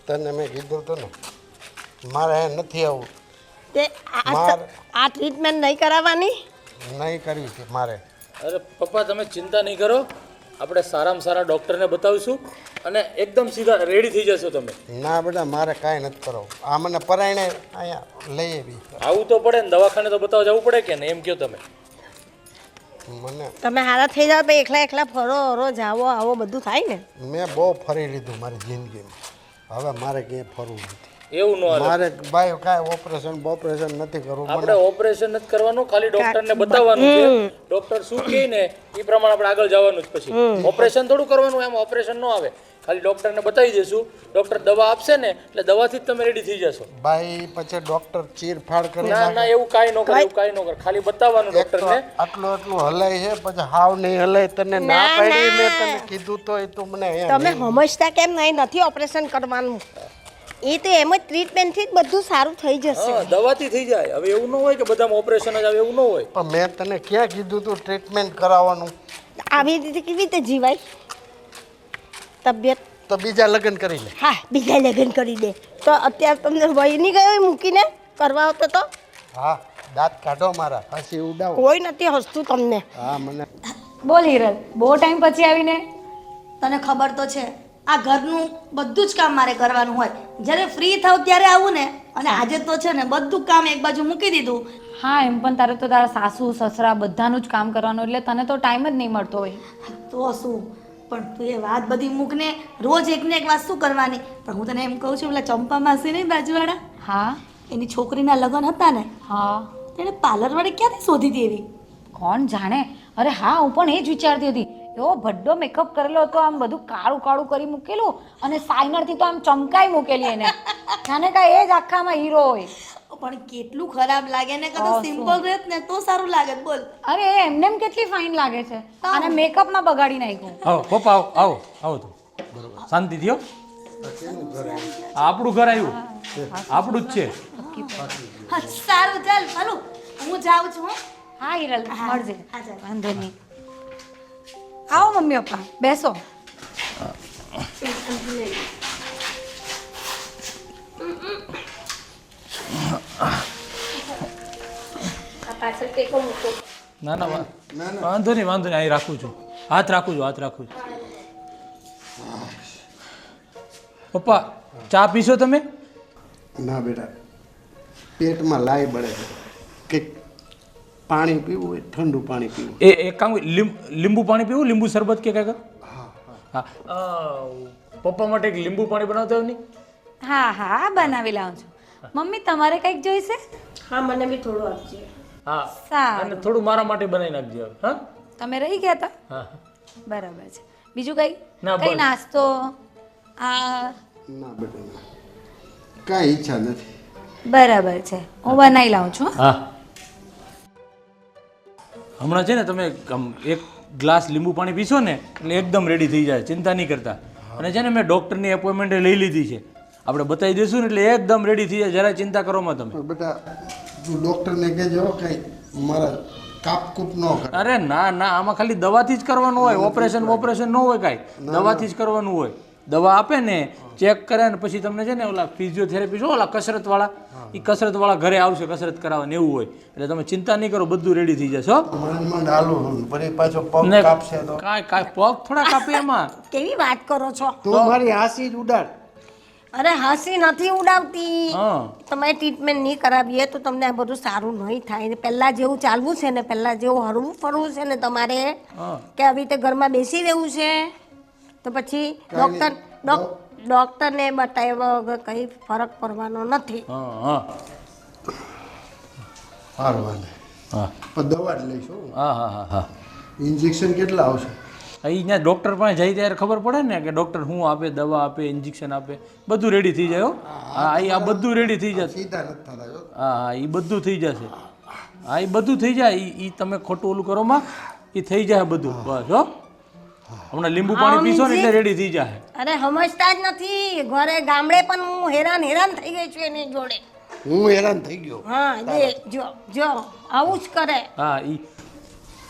તને મેં કીધું હતું ને મારે નથી આવું. તે આ ટ્રીટમેન્ટ નહીં કરાવવાની? નહીં કરવી છે મારે. અરે પપ્પા તમે ચિંતા નહીં કરો, આપણે સારામાં સારા ડૉક્ટરને બતાવીશું અને એકદમ સીધા રેડી થઈ જશો તમે. ના બેટા મારે કાંઈ નથી કરવું. આ મને પરાયણે અહીંયા લઈ આવી. આવું તો પડે ને, દવાખાને તો બતાવવા જવું પડે કે ને, એમ કહો તમે. મને તમે હારા થઈ જાઓ તો એકલા એકલા ફરો હરો જાવો આવો બધું થાય ને. મેં બહુ ફરી લીધું મારી જિંદગીમાં. હવે મારે ક્યાંય ફરવું નથી. એવું ન હાલે. મારે ભાઈ કાંઈ ઓપરેશન નથી કરવું. આપણે ઓપરેશન નથી કરવાનું, ખાલી ડૉક્ટરને બતાવવાનું છે. ડૉક્ટર શું કહે ને એ પ્રમાણે આપણે આગળ જવાનું જ. પછી ઓપરેશન થોડું કરવાનું, એમ ઓપરેશન ન આવે. ખાલી ડૉક્ટરને બતાવી દઈશું, ડૉક્ટર દવા આપશે ને એટલે દવાથી જ તમે રેડી થઈ જશો. ભાઈ પછી ડોક્ટર ચીરફાડ કરી ના ના એવું કાંઈ ન કરે, એવું કાંઈ ન કરે, ખાલી બતાવવાનું ડૉક્ટરને. આટલું હલાય છે પછી હાવ નહીં હલાય. તને ના પાડી મેં તને કીધું તો એ તું મને તમે સમજતા કેમ નહીં? નથી ઓપરેશન કરવાનું, એ તો એમ જ ટ્રીટમેન્ટથી જ બધું સારું થઈ જશે. હા દવાથી થઈ જાય. હવે એવું ન હોય કે બધામાં ઓપરેશન જ આવે, એવું ન હોય. પણ મેં તને ક્યાં કીધું તું ટ્રીટમેન્ટ કરાવવાનું? આવી રીતે કેવી રીતે જીવાય? તબિયત તો બીજા લગ્ન કરી લે. હા બીજા લગ્ન કરી દે તો અત્યારે તમને વહી નહીં ગયો મૂકીને કરવા આવતો તો? હા દાંત કાઢો મારા, હસી ઉડાવો. કોઈ નથી હસતું તમને. હા મને બોલ હિરલ, બહુ ટાઈમ પછી આવીને. તને ખબર તો છે આ ઘરનું બધું જ કામ મારે કરવાનું હોય. જ્યારે ફ્રી થાવ ત્યારે આવું ને, અને આજે તો છે ને બધું કામ એક બાજુ મૂકી દીધું. હા એમ પણ તારે તો તારા સાસુ સસરા બધાનું જ કામ કરવાનું, એટલે તને તો ટાઈમ જ નહીં મળતો હોય. તો શું, પણ તું એ વાત બધી મૂકને, રોજ એકને એક વાત શું કરવાની. પણ હું તને એમ કહું છું, પેલા ચંપા માસી નહીં બાજુવાળા, હા એની છોકરીના લગ્ન હતા ને, હા તેને પાર્લરવાળી ક્યાંથી શોધી હતી એવી? કોણ જાણે. અરે હા હું પણ એ જ વિચારતી હતી. એવો ભડ્ડો મેકઅપ કરેલો હતો, આમ બધું કાળું કાળું કરી મૂકેલું, અને સાઇનરથી તો આમ ચમકાઈ મૂકેલી એને, જાણે કાંઈ એ જ આખામાં હીરો હોય. પણ કેટલું ખરાબ લાગે ને. કદાચ સિમ્પલ રહેત ને તો સારું લાગે. બોલ. અરે એમને એમ કેટલી ફાઇન લાગે છે, અને મેકઅપમાં બગાડી નાખ્યું. આવો પપ્પા આવો આવો તો બરોબર, શાંતિ થયો. આપણું ઘર આવ્યું, આપણું જ છે. હા, સારું ચાલ ચાલો હું જાઉં છું. હા હિરલ મળજે, હા, ચાલ. વાંધો નહીં. આવો મમ્મી પપ્પા બેસો. ના ના વાંધો નહીં, વાંધો નહીં, અહીં રાખું છું, હાથ રાખું છું. પપ્પા ચા પીશો તમે? ના બેટા પેટમાં લાઈ બળે છે. કંઈક પાણી પીવું હોય, ઠંડુ પાણી પીવું. એક કામ લીંબુ પાણી પીવું, લીંબુ શરબત કે કાંઈક. હા પપ્પા માટે એક લીંબુ પાણી બનાવતા હોય નહીં? હા હા બનાવી લાવું છું. મમ્મી તમારે કંઈક જોઈશે? હા મને બી થોડું આપજે. હા સારું. અને થોડું મારા માટે બનાવી નાખજો. હા તમે રહી ગયા હતા? હા બરાબર છે. બીજું કઈ ના, કઈ બસ. નાસ્તો? આ ના બેટા ના, કાંઈ ઈચ્છા નથી. બરાબર છે, હું બનાવી લાવું છું. હા હમણાં છે ને તમે એક ગ્લાસ લીંબુ પાણી પીશો ને એટલે એકદમ રેડી થઈ જાય, ચિંતા નહીં કરતા. અને છે ને મેં ડૉક્ટરની એપોઇન્ટમેન્ટ લઈ લીધી છે, આપણે બતાવી દઈશું ને એટલે એકદમ રેડી થઈ જાય. જરાય ચિંતા કરોમાં તમે. પણ બેટા તું ડૉક્ટરને કહેજો કાંઈ મારા કાપકૂપ ન કરે. અરે ના ના, આમાં ખાલી દવાથી જ કરવાનું હોય, ઓપરેશન ન હોય કાંઈ, દવાથી જ કરવાનું હોય. દવા આપે ને, ચેક કરે ને પછી તમને છે ને ઓલા ફિઝિયોથેરાપી છો ઓલા કસરતવાળા, એ કસરતવાળા ઘરે આવશે કસરત કરાવવાની, એવું હોય. એટલે તમે ચિંતા નહીં કરો, બધું રેડી થઈ જશે. માંડ હાલું ફરી પાછો પગ કાપશે તો કાંઈ પગ થોડા કાપે એમાં. કેવી વાત કરો છો? તું મારી હાસી જ ઉડાડ. અરે હસી નથી ઉડાવતી. હા તમે ટ્રીટમેન્ટ નહીં કરાવીએ તો તમને આ બધું સારું નહીં થાય. પહેલાં જેવું ચાલવું છે ને, પહેલાં જેવું હરવું ફરવું છે ને તમારે, હા કે આવી રીતે ઘરમાં બેસી રહેવું છે, તો પછી ડૉક્ટરને બતાવ્યા વગર કંઈ ફરક પડવાનો નથી. હા હા સારું વાલે હા પણ દવા જ લઈશું. હા હા હા હા ઇન્જેક્શન કેટલા આવશે? અહીંયા ડૉક્ટર પાસે જઈ ત્યારે ખબર પડે ને કે ડૉક્ટર શું આપે, દવા આપે, ઇન્જેક્શન આપે, બધું રેડી થઈ જાય. હા આ બધું રેડી થઈ જશે. સીધા નથી થતા જો. હા હા એ બધું થઈ જશે. હા એ બધું થઈ જાય. એ તમે ખોટું ઓલું કરો માં એ થઈ જાય બધું. બસ હો, હમણાં લીંબુ પાણી પીશો ને એટલે રેડી થઈ જાય. અરે સમજતા જ નથી. ઘરે ગામડે પણ હું હેરાન થઈ ગઈ છું એની જોડે. હું હેરાન થઈ ગયો. હા જો આવું જ કરે. હા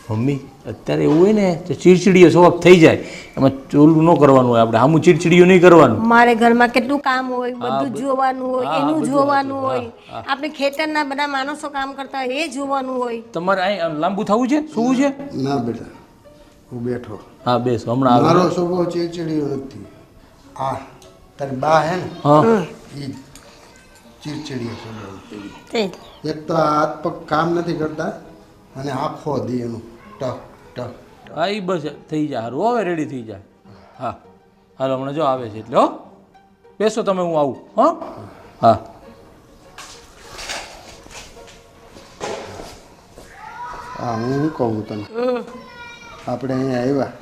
મમ્મી અત્યારે એવું હોય ને તો ચીડચીડીયો સ્વભાવ થઈ જાય એમાં ચોલું ન કરવાનું હોય આપણે આમું ચીડચીડિયું નહીં કરવાનું મારે ઘરમાં કેટલું કામ હોય બધું બધું. જોવાનું હોય હા, એનું બધું જોવાનું હતું. હોય આપણે ખેતરના બધા માણસો કામ કરતા હોય એ જોવાનું હોય તમારે અહીં લાંબુ થવું છે શું છે ના બેટા હું બેઠો હા બેસ હમણાં આવે મારો સ્વભાવ ચીડચીડિયો નથી આ તારી બા હે ને હા એ ચીડચીડિયો સ્વભાવ તે એક તો આ હાથ પગ કામ નથી કરતા અને આખો દી એનું ટક ટક હા એ બસ થઈ જાય સારું હવે રેડી થઈ જાય હા હાલો હમણાં જો આવે છે એટલે હો બેસો તમે હું આવું હો હા હા હું શું કહું તને આપણે અહીંયા આવ્યા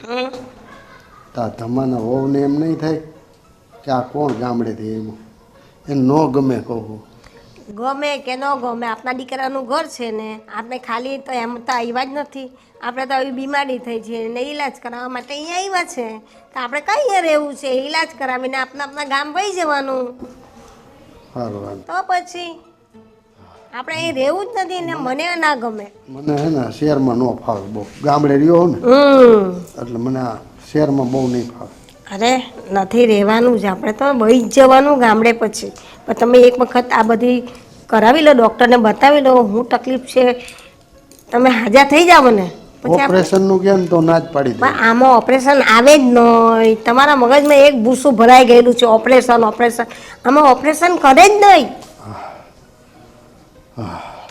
તો આ ધમાના વહુને એમ નહીં થાય કે આ કોણ ગામડેથી આવ્યું એને ન ગમે કહું ગમે કે ન ગમે આપણા દીકરાનું ઘર છે ને આપણે ખાલી તો એમ તો આવ્યા જ નથી આપણે તો આવી બીમારી થઈ છે ને ઈલાજ કરાવવા માટે અહીંયા આવ્યા છે તો આપણે કઈ અહીંયા રહેવું છે ઈલાજ કરાવીને આપણા ગામ વહી જવાનું સારું હાલ તો પછી આપણે અહીં રહેવું જ નથી ને મને ના ગમે મને હે ને શહેરમાં ન ફાવે બહુ ગામડે રહ્યો ને એટલે મને આ શહેરમાં બહુ નહીં ફાવે અરે નથી રહેવાનું જ આપણે તો વહી જ જવાનું ગામડે પછી પણ તમે એક વખત આ બધી કરાવી લો ડૉક્ટરને બતાવી લો હું તકલીફ છે તમે હાજર થઈ જાવ ને પછી આપણે ઓપરેશનનું કે ને તો ના જ પાડી દે પણ આમાં ઓપરેશન આવે જ નહીં તમારા મગજમાં એક ભૂસું ભરાઈ ગયેલું છે ઓપરેશન ઓપરેશન આમાં ઓપરેશન કરે જ નહીં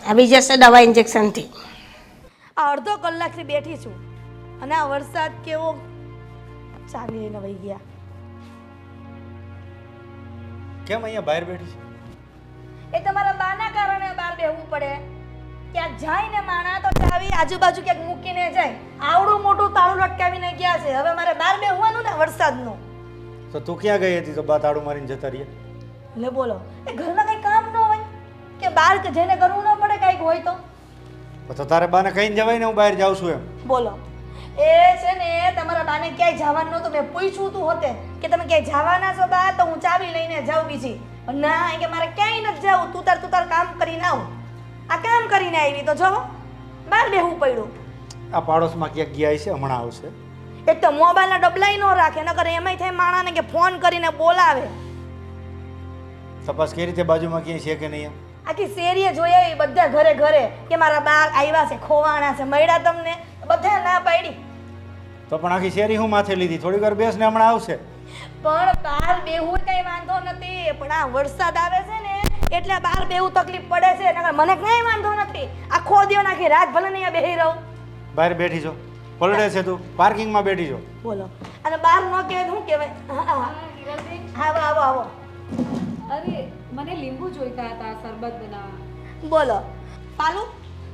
આવી જશે દવા ઇન્જેક્શનથી આ અડધો કલાકથી બેઠી છું અને આ વરસાદ કેવો ચાલી લઈને વહી ગયા. કેમ અહીંયા બહાર બેઠી છે? એ તમારા બાના કારણે બહાર બેહવું પડે. ક્યાંક જાય ને માણા તો ચાવી આજુબાજુ ક્યાંક મૂકીને જાય. આવડું મોટું તાળું લટકાવીને ગયા છે. હવે મારે બહાર બેહવાનું ને વરસાદનું. તો તું ક્યાં ગઈ હતી તો બા તાળું મારીને જતા રહ્યા? લે બોલો, એ ઘરમાં કઈ કામ ન હોય કે બહાર કે જઈને કરવું ન પડે કઈક હોય તો તારે બાને કહીને જવાય ને હું બહાર જાઉં છું એમ. બોલો. એ છે ને તમારા બાને ક્યાંય જવાનું નહોતું. મેં પૂછ્યું તું હોતે કે તમે ક્યાંય જવાના છો બા તો હું ચાવી લઈને જાઉં બીજી. ના એ કે મારે ક્યાંય નથી જવું, તું તાર કામ કરીને આવ. આ કામ કરીને આવી તો જો બહાર બેહવું પડ્યું. આ પાડોશમાં ક્યાંક ગયા છે, હમણાં આવશે. એક તો મોબાઈલના ડબલાઈ ન રાખે, નકર એમાંય થાય માણાને કે ફોન કરીને બોલાવે. તપાસ કઈ રીતે બાજુમાં ક્યાંય છે કે નહીં? આખી શેરીએ જોયા બધા ઘરે ઘરે કે મારા બા આવ્યા છે, ખોવાણા છે, મળ્યા તમને, બધા ના પાડી. તો પણ આખી શેરી હું માથે લીધી, થોડી વાર બેસ ને હમણાં આવશે. પણ બહાર બેહવું કઈ વાંધો નથી, પણ આ વરસાદ આવે છે ને એટલે બહાર બેહવું તકલીફ પડે છે. નકર મને કઈ વાંધો નથી. આખો દિવસ નાખી રાત ભલે ને અહીંયા બેહી રહું. બહાર બેઠી છો, પલડે છે તું, પાર્કિંગમાં બેઠી છો. બોલો, અને બહાર ન કહેવાય શું કહેવાય? આવો આવો આવો. અરે મને લીંબુ જોઈતા હતા શરબત બનાવવા. બોલો પાલુ,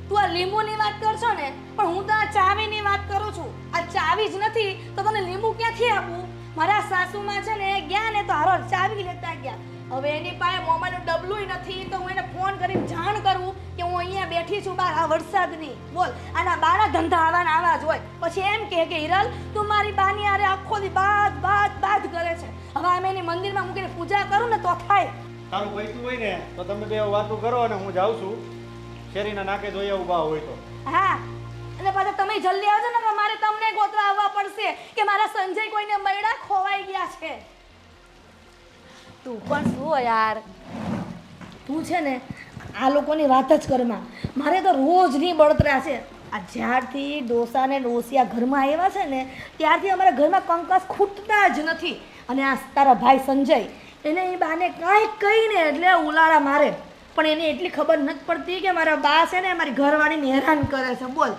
તું આ લીંબુની વાત કરશો ને, પણ હું તો આ ચાવીની વાત કરું છું. આ ચાવી જ નથી તો તને લીંબુ ક્યાંથી આપું? મારા સાસુમાં છે ને ગયા ને તો હારો ચાવી લેતા ગયા. હવે એની પાસે મોબાઈલનું ડબલું નથી તો હું એને ફોન કરીને જાણ કરું કે હું અહીંયા બેઠી છું બહાર આ વરસાદની. બોલ, આના બાના ધંધા આવાના આવા જ હોય. પછી એમ કહે કે હિરલ તું મારી બાની આરે આખો દી બાદ કરે છે. હવે અમે એની મંદિરમાં મૂકીને પૂજા કરું ને તો થાય. તારું પૈતું હોય ને તો તમે બે વાતો કરો અને હું જાઉં છું શેરીના નાકે જોઈએ ઊભા હોય તો. હા, અને પાછા તમે જલ્દી આવજો ને, મારે તમને ગોતવા આવવા પડશે કે મારા સંજય કોઈને મળ્યા ખોવાઈ ગયા છે. તું પણ શું યાર, તું છે ને આ લોકોની વાત જ કરમાં. મારે તો રોજની બળતરા છે. આ જ્યારથી ડોસા ને ડોસિયા ઘરમાં આવ્યા છે ને ત્યારથી અમારા ઘરમાં કંકાસ ખૂટતા જ નથી. અને આ તારા ભાઈ સંજય એને એ બાને કાંઈક કહીને એટલે ઉલાળા મારે, પણ એને એટલી ખબર નથી પડતી કે મારા બા છે ને મારી ઘરવાળીને હેરાન કરે છે. બોલ.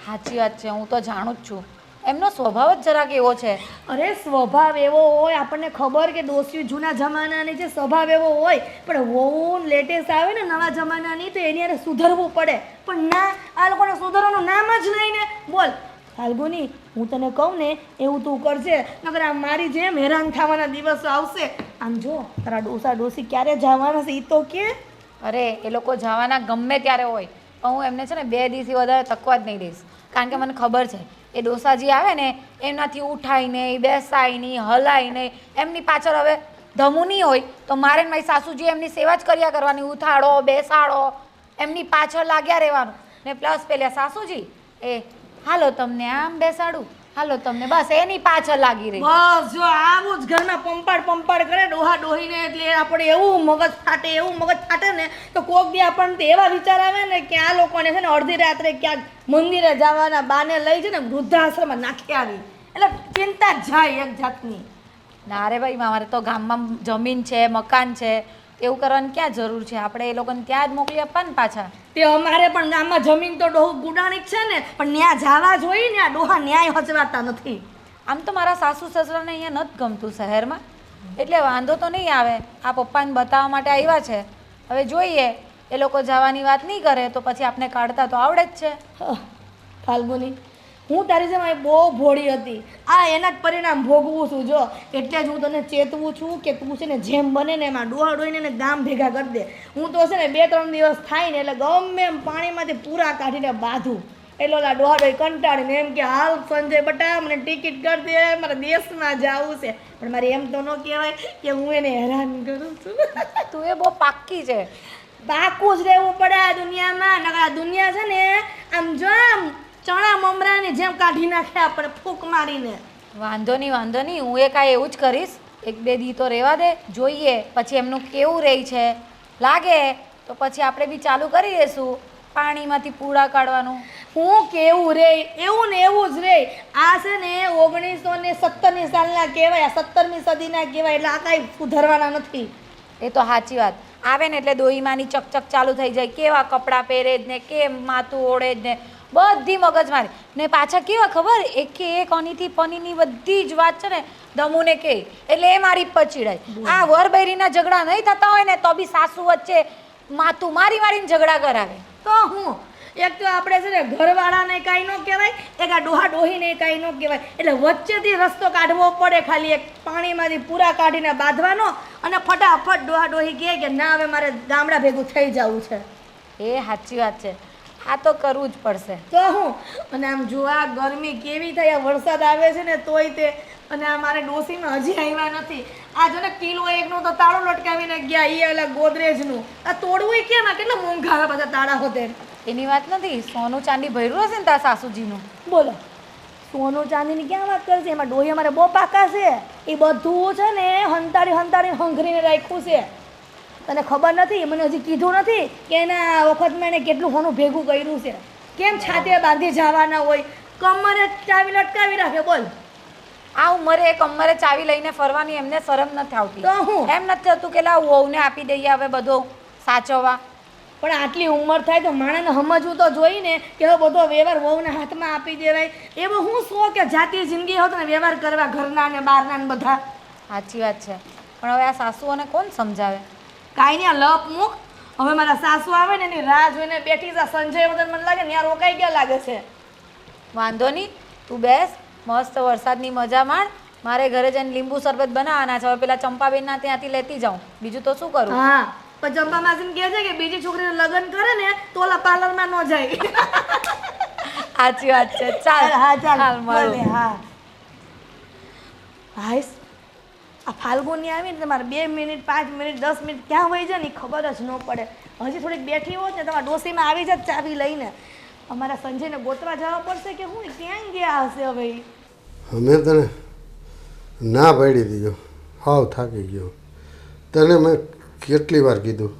સાચી વાત છે, હું તો જાણું જ છું. એમનો સ્વભાવ જ જરાક એવો છે. અરે સ્વભાવ એવો હોય, આપણને ખબર કે ડોસીઓ જૂના જમાનાની છે, સ્વભાવ એવો હોય, પણ વહુ લેટેસ્ટ આવે ને નવા જમાનાની તો એની હારે સુધરવું પડે. પણ ના, આ લોકોને સુધરવાનું નામ જ નહીં ને. બોલ ફાલ્ગુની, હું તને કહું ને એવું તું કરજે, નકર આ મારી જેમ હેરાન થવાના દિવસો આવશે. આમ જો તારા ડોસા ડોસી ક્યારે જવાના છે એ તો કે. અરે એ લોકો જવાના ગમે ત્યારે હોય, પણ હું એમને છે ને 2 દિવસથી વધારે તકવા જ નહીં દઈશ. કારણ કે મને ખબર છે એ ડોસાજી આવે ને એમનાથી ઉઠાય નહીં, બેસાય નહીં, હલાય નહીં. એમની પાછળ હવે ધમું નહીં હોય તો મારે મારી સાસુજી એમની સેવા જ કર્યા કરવાની. ઉઠાડો, બેસાડો, એમની પાછળ લાગ્યા રહેવાનું. ને પ્લસ પેલા સાસુજી એ હાલો તમને આમ બેસાડું, હાલો તમને, બસ એની પાછળ લાગી રહી. બસ જો આવું જ ઘરમાં પંપાડ કરે ડોહા ડોહીને, એટલે આપણે એવું મગજ ફાટે ને તો કોક દી આપણને તો એવા વિચાર આવે ને કે આ લોકોને છે ને અડધી રાત્રે ક્યાંક મંદિરે જવાના બાને લઈ છે ને વૃદ્ધાશ્રમમાં નાખી આવી, એટલે ચિંતા જ જાય એક જાતની. ના રે ભાઈ, મારે તો ગામમાં જમીન છે, મકાન છે, એવું કરવાની ક્યાં જરૂર છે? આપણે એ લોકોને ત્યાં જ મોકલી આપવા ને પાછા. તે અમારે પણ ગામમાં જમીન તો ડોહું ગુડાણી જ છે ને, પણ ન્યા જવા જોઈએ ને, આ ડોહા ન્યાય હચવાતા નથી. આમ તો મારા સાસુ સસરાને અહીંયા નથી ગમતું શહેરમાં, એટલે વાંધો તો નહીં આવે. આ પપ્પાને બતાવવા માટે આવ્યા છે, હવે જોઈએ એ લોકો જવાની વાત નહીં કરે તો પછી આપણે કાઢતા તો આવડે જ છે. ફાલ્ગુની, હું તારી જેમ બહુ ભોળી હતી, આ એના જ પરિણામ ભોગવું છું જો. એટલે જ હું તને ચેતવું છું કે તું છે ને જેમ બને ને એમાં ડોહા ડોહીને ગામ ભેગા કરી દે. હું તો છે ને 2-3 દિવસ થાય ને એટલે ગમે એમ પાણીમાંથી પૂરા કાઢીને બાંધું, એટલે ઓલા ડોહા ડોહી કંટાળીને એમ કે હાલ સંજય બટા મને ટિકિટ કરી દે, મારે દેશમાં જવું છે. પણ મારે એમ તો ન કહેવાય કે હું એને હેરાન કરું છું. તું એ બહુ પાક્કી છે. પાકું જ રહેવું પડે આ દુનિયામાં, નકર આ દુનિયા છે ને આમ જો આમ ચણા મમરાની જેમ કાઢી નાખે આપણે ફૂંક મારીને. વાંધો નહીં, હું એ કાંઈ એવું જ કરીશ. 1-2 દી તો રહેવા દે, જોઈએ પછી એમનું કેવું રહી છે. લાગે તો પછી આપણે બી ચાલુ કરી દઈશું પાણીમાંથી પૂરા કાઢવાનું. હું કેવું રે, એવું ને એવું જ રે. આ છે ને 1917ની સાલના કહેવાય, 17મી સદીના કહેવાય, એટલે આ કાંઈ સુધરવાના નથી. એ તો સાચી વાત. આવે ને એટલે દોહીમાની ચકચક ચાલુ થઈ જાય, કેવા કપડાં પહેરે જ ને, કેમ માથું ઓળે જ ને, બધી મગજમારી. ને પાછા કેવા ખબર, એકે એક અનીથી પનીની બધી જ વાત છે ને દમુને કે, એટલે એ મારી પર ચીડાય. આ વરબૈરીના ઝઘડા નહીં થતા હોય ને તો બી સાસુ વચ્ચે માથું મારીને ઝઘડા કરાવે. તો હું એક તો આપણે છે ને ઘરવાળાને કાંઈ ન કહેવાય, એક આ ડોહા ડોહીને કાંઈ ન કહેવાય, એટલે વચ્ચેથી રસ્તો કાઢવો પડે. ખાલી એક પાણીમાંથી પૂરા કાઢીને બાંધવાનો અને ફટાફટ ડોહા ડોહી કહે કે ના હવે મારે ગામડા ભેગું થઈ જવું છે. એ સાચી વાત છે, આ તો કરવું જ પડશે. તો હું અને આમ જો આ ગરમી કેવી થઈ, આ વરસાદ આવે છે ને તોય તે, અને આ મારે ડોસીમાં હજી આવ્યા નથી. આ જો ને કિલો 1નું તો તાળું લટકાવીને ગયા, એ અલગ ગોદરેજનું. આ તોડવું કેમ? આ કેટલા મોંઘા આવે બધા તાળા હોતે. એની વાત નથી, સોનું ચાંદી ભર્યું હશે ને તારા સાસુજીનું. બોલો, સોનું ચાંદીની ક્યાં વાત કરશે? એમાં ડોહી અમારે બહુ પાકા છે, એ બધું છે ને હંતારી હંઘરીને રાખ્યું છે. તને ખબર નથી, મને હજી કીધું નથી કે એના વખતમાં એને કેટલું સોનું ભેગું કર્યું છે. કેમ છાતે બાંધી જવાના હોય, કમરે ચાવી લટકાવી રાખે. બોલ, આ ઉંમરે એક ઉંમરે ચાવી લઈને ફરવાની એમને શરમ નથી આવતી? તો હું એમ નથી થતું કે લાવ વહુને આપી દઈએ હવે બધો સાચવવા. પણ આટલી ઉંમર થાય તો માણસને સમજવું તો જોઈને કે હવે બધો વ્યવહાર વહુના હાથમાં આપી દેવાય. એવો હું શું કે જાતિ જિંદગી હોત ને વ્યવહાર કરવા ઘરના ને બહારના ને બધા. સાચી વાત છે, પણ હવે આ સાસુઓને કોણ સમજાવે? કાંઈ નહીં, લપ મૂક. હવે મારા સાસુ આવે ને એની રાહ જોઈને બેઠી છે. સંજય વગર મને લાગે ને યાર રોકાઈ ગયા લાગે છે. વાંધો નહીં, તું બેસ, મસ્ત વરસાદની મજા માણ. મારે ઘરે જઈને લીંબુ શરબત બનાવવાના છે, હવે પેલા ચંપાબેનના ત્યાંથી લેતી જાઉં. બીજું તો શું કરું? હા, પણ ચંપા માસીને કહે છે કે બીજી છોકરીને લગ્ન કરે ને તો ઓલા પાર્લરમાં ન જાય. સાચી વાત છે. ચાલ હા ચાલ મળો. ભલે, હા હાઈસ આ ફાલ્ગુની આવી ને તમારે 2 મિનિટ 5 મિનિટ 10 મિનિટ ક્યાં વહી જાય ને એ ખબર જ ન પડે. હજી થોડીક બેઠી હોત ને તમારા ડોસીમાં આવી જાય ચાવી લઈને. અમારા સંજયને ગોતવા જવા પડશે કે હું ક્યાં ગયા હશે હવે. અમે તને ના પાડી દીધો, હાવ થાકી ગયો. તને મેં કેટલી વાર કીધું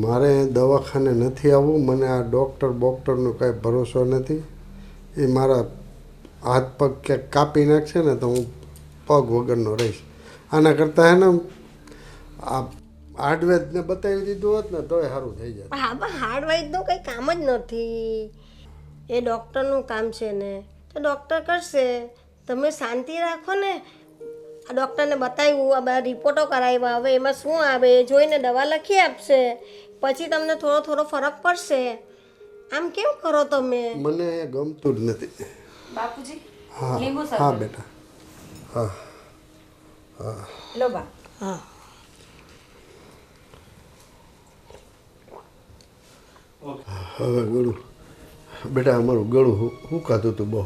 મારે દવાખાને નથી આવવું, મને આ બોક્ટરનો કાંઈ ભરોસો નથી. એ મારા હાથ પગ ક્યાંક કાપી નાખશે ને તો હું પગ વગરનો રહીશ. આના કરતાં હે ને આ હાર્ડવેરને બતાવી દીધું હોત ને તોય સારું થઈ જાય. હા પણ હાર્ડવેરનું કંઈ કામ જ નથી, એ ડૉક્ટરનું કામ છે ને, તો ડૉક્ટર કરશે. તમે શાંતિ રાખો ને. આ ડૉક્ટરને બતાવ્યું, આ બધા રિપોર્ટો કરાવ્યા, હવે એમાં શું આવે એ જોઈને દવા લખી આપશે, પછી તમને થોડો ફરક પડશે. આમ કેમ કરો તમે? મને ગમતું જ નથી. બાપુજી, હા લીંબુ હા શરબત. બેટા, હા હા લો બા. હા હવે ગળું બેટા, અમારું ગળું હુકાતું હતું બહુ.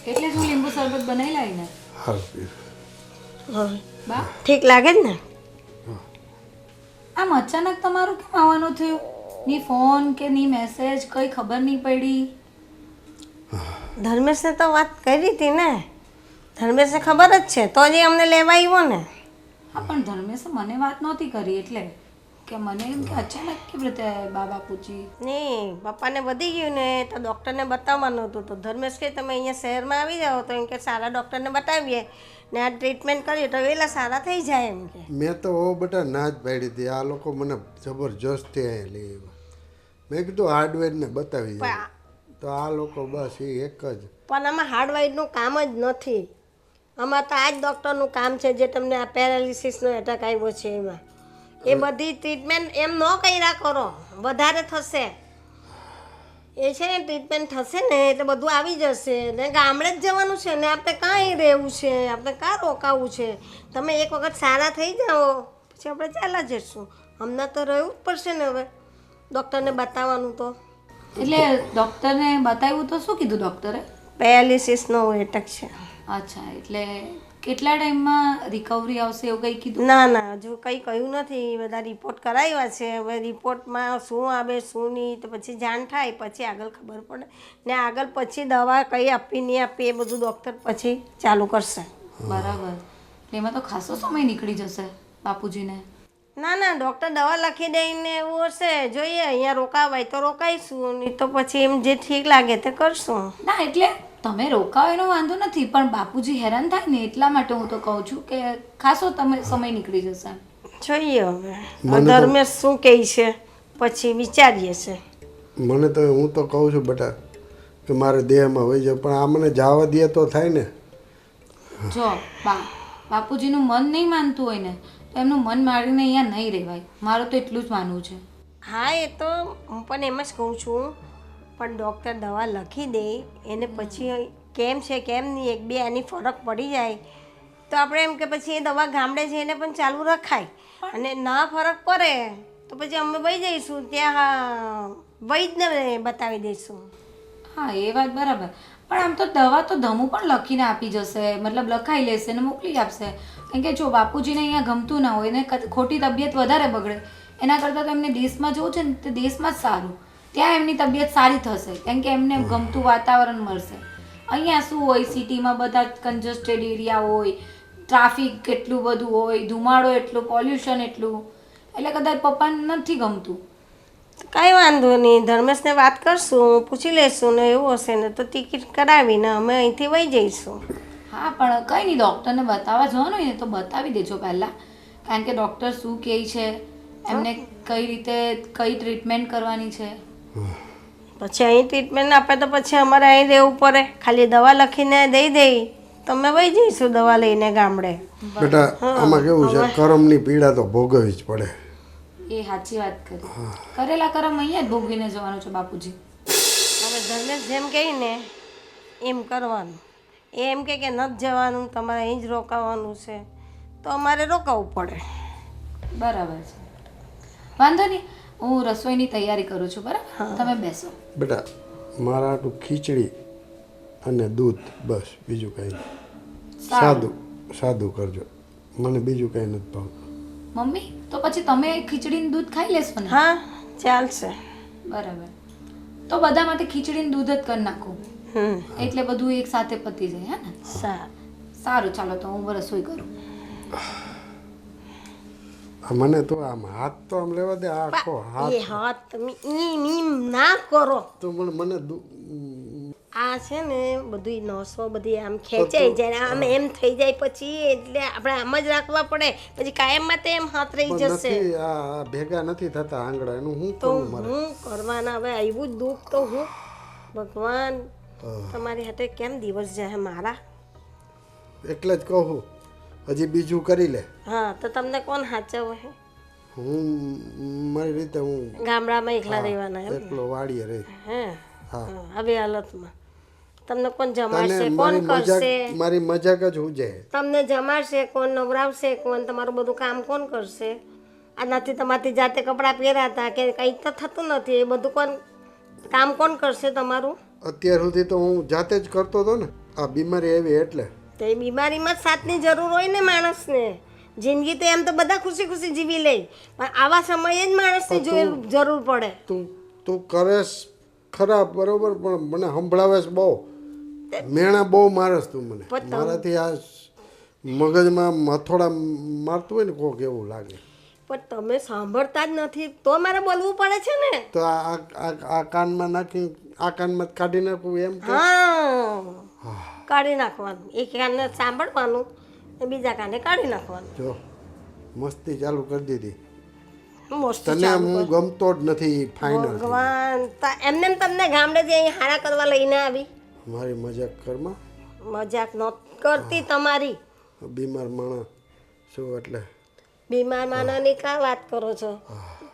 એટલે જ હું લીંબુ શરબત બનાવી લાવીને. સારું પીવું. બા, ઠીક લાગે જ ને? આમ અચાનક તમારું કેમ આવવાનું થયું? ની ફોન કે ની મેસેજ કઈ ખબર નહીં પડી. ધર્મેશને તો વાત કરી હતી ને, ધર્મેશને ખબર જ છે તો જ એ અમને લેવા આવ્યો ને. હા પણ ધર્મેશે મને વાત નહોતી કરી એટલે કે મને એમ કે અચાનક કેવી રીતે બાપુજી. નહીં, પપ્પાને વધી ગયું ને તો ડૉક્ટરને બતાવવાનું હતું, તો ધર્મેશ કહે તમે અહીંયા શહેરમાં આવી જાઓ તો એમ કે સારા ડૉક્ટરને બતાવીએ ને આ ટ્રીટમેન્ટ કરીએ તો વહેલા સારા થઈ જાય એમ કે. મેં તો ઓ બેટા ના જ પાડી હતી. આ લોકો મને જબરજસ્તી અહીંયા લઈ આવ્યા. મેં કીધું હાર્ડવેરને બતાવી જાય તો આ લોકો બસ એ એક જ. પણ આમાં હાર્ડવાઇડનું કામ જ નથી, આમાં તો આ જ ડૉક્ટરનું કામ છે જે તમને આ પેરાલિસિસનો એટેક આવ્યો છે એમાં. એ બધી ટ્રીટમેન્ટ એમ ન કર્યા કરો, વધારે થશે. એ છે ને ટ્રીટમેન્ટ થશે ને એટલે બધું આવી જશે ને ગામડે જ જવાનું છે ને આપણે કાંઈ રહેવું છે, આપણે કાં રોકાવું છે. તમે એક વખત સારા થઈ જાઓ પછી આપણે ચાલ્યા જઈશું. હમણાં તો રહેવું જ પડશે ને હવે ડૉક્ટરને બતાવવાનું તો. એટલે ડૉક્ટરને બતાવ્યું તો શું કીધું ડૉક્ટરે? પેરાલિસિસનો એટેક છે. અચ્છા, એટલે કેટલા ટાઈમમાં રિકવરી આવશે એવું કંઈ કીધું? ના હજુ કંઈ કહ્યું નથી. બધા રિપોર્ટ કરાવ્યા છે, હવે રિપોર્ટમાં શું આવે શું નહીં તો પછી જાણ થાય પછી આગળ ખબર પડે ને આગળ પછી દવા કઈ આપી નહીં આપી એ બધું ડૉક્ટર પછી ચાલુ કરશે. બરાબર, એટલે એમાં તો ખાસો સમય નીકળી જશે બાપુજીને. ના ડૉક્ટર દવા લખી દઈને એવું હશે જોઈએ અહીંયા રોકાવાય તો રોકાઈશું, નહીં તો પછી એમ જે ઠીક લાગે તે કરશું. ના એટલે તમે રોકાવો એનો વાંધો નથી પણ બાપુજી હેરાન થાય ને એટલા માટે હું તો કહું છું કે ખાસો તમે સમય નીકળી જશે. જોઈએ હવે ધર્મેશ શું કહે છે પછી વિચારીએ છે. મને તો હું તો કહું છું બેટા કે મારે દેહમાં વહી જાય પણ આ મને જવા દે તો થાય ને. જો બાપુજીનું મન નહીં માનતું હોય ને તો એમનું મન મારીને અહીંયા નહીં રહેવાય. મારું તો એટલું જ માનવું છે. હા એ તો હું પણ એમ જ કહું છું પણ ડૉક્ટર દવા લખી દે એને પછી કેમ છે કેમ નહીં એક બે આની ફરક પડી જાય તો આપણે એમ કે પછી એ દવા ગામડે જઈને પણ ચાલુ રખાય અને ના ફરક પડે તો પછી અમે વહી જઈશું ત્યાં વૈદ્યને બતાવી દઈશું. હા એ વાત બરાબર, પણ આમ તો દવા તો ધમુ પણ લખીને આપી જશે, મતલબ લખાઈ લેશે ને મોકલી આપશે. કારણ કે જો બાપુજીને અહીંયા ગમતું ના હોય ને ખોટી તબિયત વધારે બગડે એના કરતાં તો એમને દેશમાં જવું છે ને તે દેશમાં જ સારું. ત્યાં એમની તબિયત સારી થશે કેમ કે એમને ગમતું વાતાવરણ મળશે. અહીંયા શું હોય સિટીમાં બધા કન્જસ્ટેડ એરિયા હોય, ટ્રાફિક કેટલું બધું હોય, ધુમાડો એટલું, પોલ્યુશન એટલું, એટલે કદાચ પપ્પાને નથી ગમતું. કાંઈ વાંધો નહીં, ધર્મેશને વાત કરશું, પૂછી લઈશું ને એવું હશે ને તો ટિકિટ કરાવીને અમે અહીંથી વહી જઈશું. હા પણ કંઈ નહીં, ડૉક્ટરને બતાવવા જવાનું હોય ને તો બતાવી દેજો પહેલાં, કારણ કે ડૉક્ટર શું કહે છે એમને કઈ રીતે કઈ ટ્રીટમેન્ટ કરવાની છે. પછી અહીં ટ્રીટમેન્ટ આપે તો પછી અમારે અહીં રહેવું પડે, ખાલી દવા લખીને દઈ દઈ તમે વહી જઈશું દવા લઈને ગામડે. બેટા આમાં કેવું છે કરમની પીડા તો ભોગવવી જ પડે. એ સાચી વાત કરી, કરેલા કરમ અહીંયા જ ભોગવીને જવાનું છે બાપુજી. હવે ધર્મેશ જેમ કહે ને એમ કરવાનું. એ એમ કે નથી જવાનું તમારે અહીં જ રોકાવાનું છે તો અમારે રોકાવું પડે. બરાબર છે, વાંધો નહીં, હું રસોઈની તૈયારી કરું છું. બરાબર, તમે બેસો. બેટા મારા આટલું ખીચડી અને દૂધ બસ, બીજું કંઈ નહીં. સાદું કરજો, મને બીજું કંઈ નથી ભાવતું. મમ્મી તો પછી તમે ખીચડીનું દૂધ ખાઈ લેશો ને? હા ચાલશે. બરાબર, તો બધામાંથી ખીચડીનું દૂધ જ કરી નાખું એટલે બધું એક સાથે પતી જાય. હે ને? સારું, ચાલો તો હું રસોઈ કરું. મને તો આમ હાથ તો આમ લેવા દે, આખો હાથ એ હાથ તમે ઈ ના કરો તો મને આ છે ને બધું નસો બધી આમ ખેંચાઈ જાય આમ એમ થઈ જાય પછી એટલે આપણે આમ જ રાખવા પડે પછી કાયમ માટે એમ હાથ રહી જશે. આ ભેગા નથી થતા આંગળા, એનું હું તો કરું મારે? હું કરવાના હવે આવ્યું જ દુઃખ તો હું ભગવાન તમારી હાથે કેમ દિવસ જાય મારા. એટલે જ કહું હજી બીજું કરી લે. હા તો તમને કોણ સાચવે? હું મારી રીતે હું ગામડામાં એકલા રહેવાના એમ? એકલો વાડીએ રહી. હે હવે હાલતમાં તમને કોણ જમાડશે કોણ કરશે? મારી મજાક જ હું જાય. તમને જમાડશે કોણ, નવરાવશે કોણ, તમારું બધું કામ કોણ કરશે? આનાથી તમારી જાતે કપડાં પહેરાતા કે કંઈ તો થતું નથી, એ બધું કોણ કામ કોણ કરશે તમારું? અત્યાર સુધી તો હું જાતે જ કરતો હતો ને, આ બીમારી આવી એટલે. તો એ બીમારીમાં જ સાથની જરૂર હોય ને માણસને. જિંદગી તો એમ તો બધા ખુશી ખુશી જીવી લે, પણ આવા સમયે જ માણસની જરૂર પડે. તું કરેશ ખરા બરોબર, પણ મને સંભળાવેશ બહુ, મેણા બહુ મારસ તું મને. મારાથી આ મગજમાં મથોડા મારતું હોય ને કોક એવું લાગે. પણ તમે સાંભળતા જ નથી તો મારે બોલવું પડે છે ને. તો આ કાનમાં નાખી આ કાનમાં કાઢી નાખવું એમ કે? હા, કાઢી નાખવાનું. એક કાને સાંભળવાનું ને બીજા કાને કાઢી નાખવાનું. જો મસ્તી ચાલુ કરી દીધી. મસ્તી તને હું ગમતો જ નથી ફાઇનલ. ભગવાન, એમને તમને ગામડેથી અહીં હારા કરવા લઈને આવી. મારી મજાક કરમાં. મજાક ન કરતી તમારી. બીમાર માણસ શું એટલે? બીમાર માણસની કાં વાત કરો છો?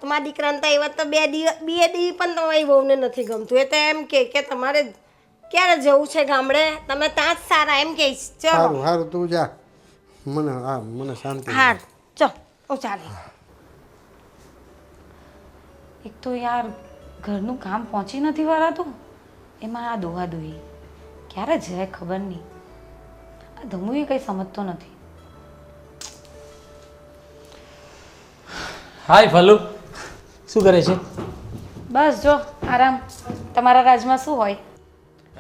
તમારા દીકરાને તો એવા તો બે દી પણ તમારી વહુને નથી ગમતું. એ તો એમ કે તમારે ક્યારે જવું છે ગામડે, તમે ત્યાં જ સારા એમ કે. ચલો સારું તું જા, મને શાંતિ. હાર ચલ હું ચાલે. એક તો યાર ઘરનું કામ પહોંચી નથી વળાતું, એમાં આ દોહાદોહી ક્યારે જાય ખબર નહીં. આ ધમુએ કંઈ સમજતો નથી. હાય ફલુ, શું કરે છે? બસ જો આરામ. તમારા રાજમાં શું હોય?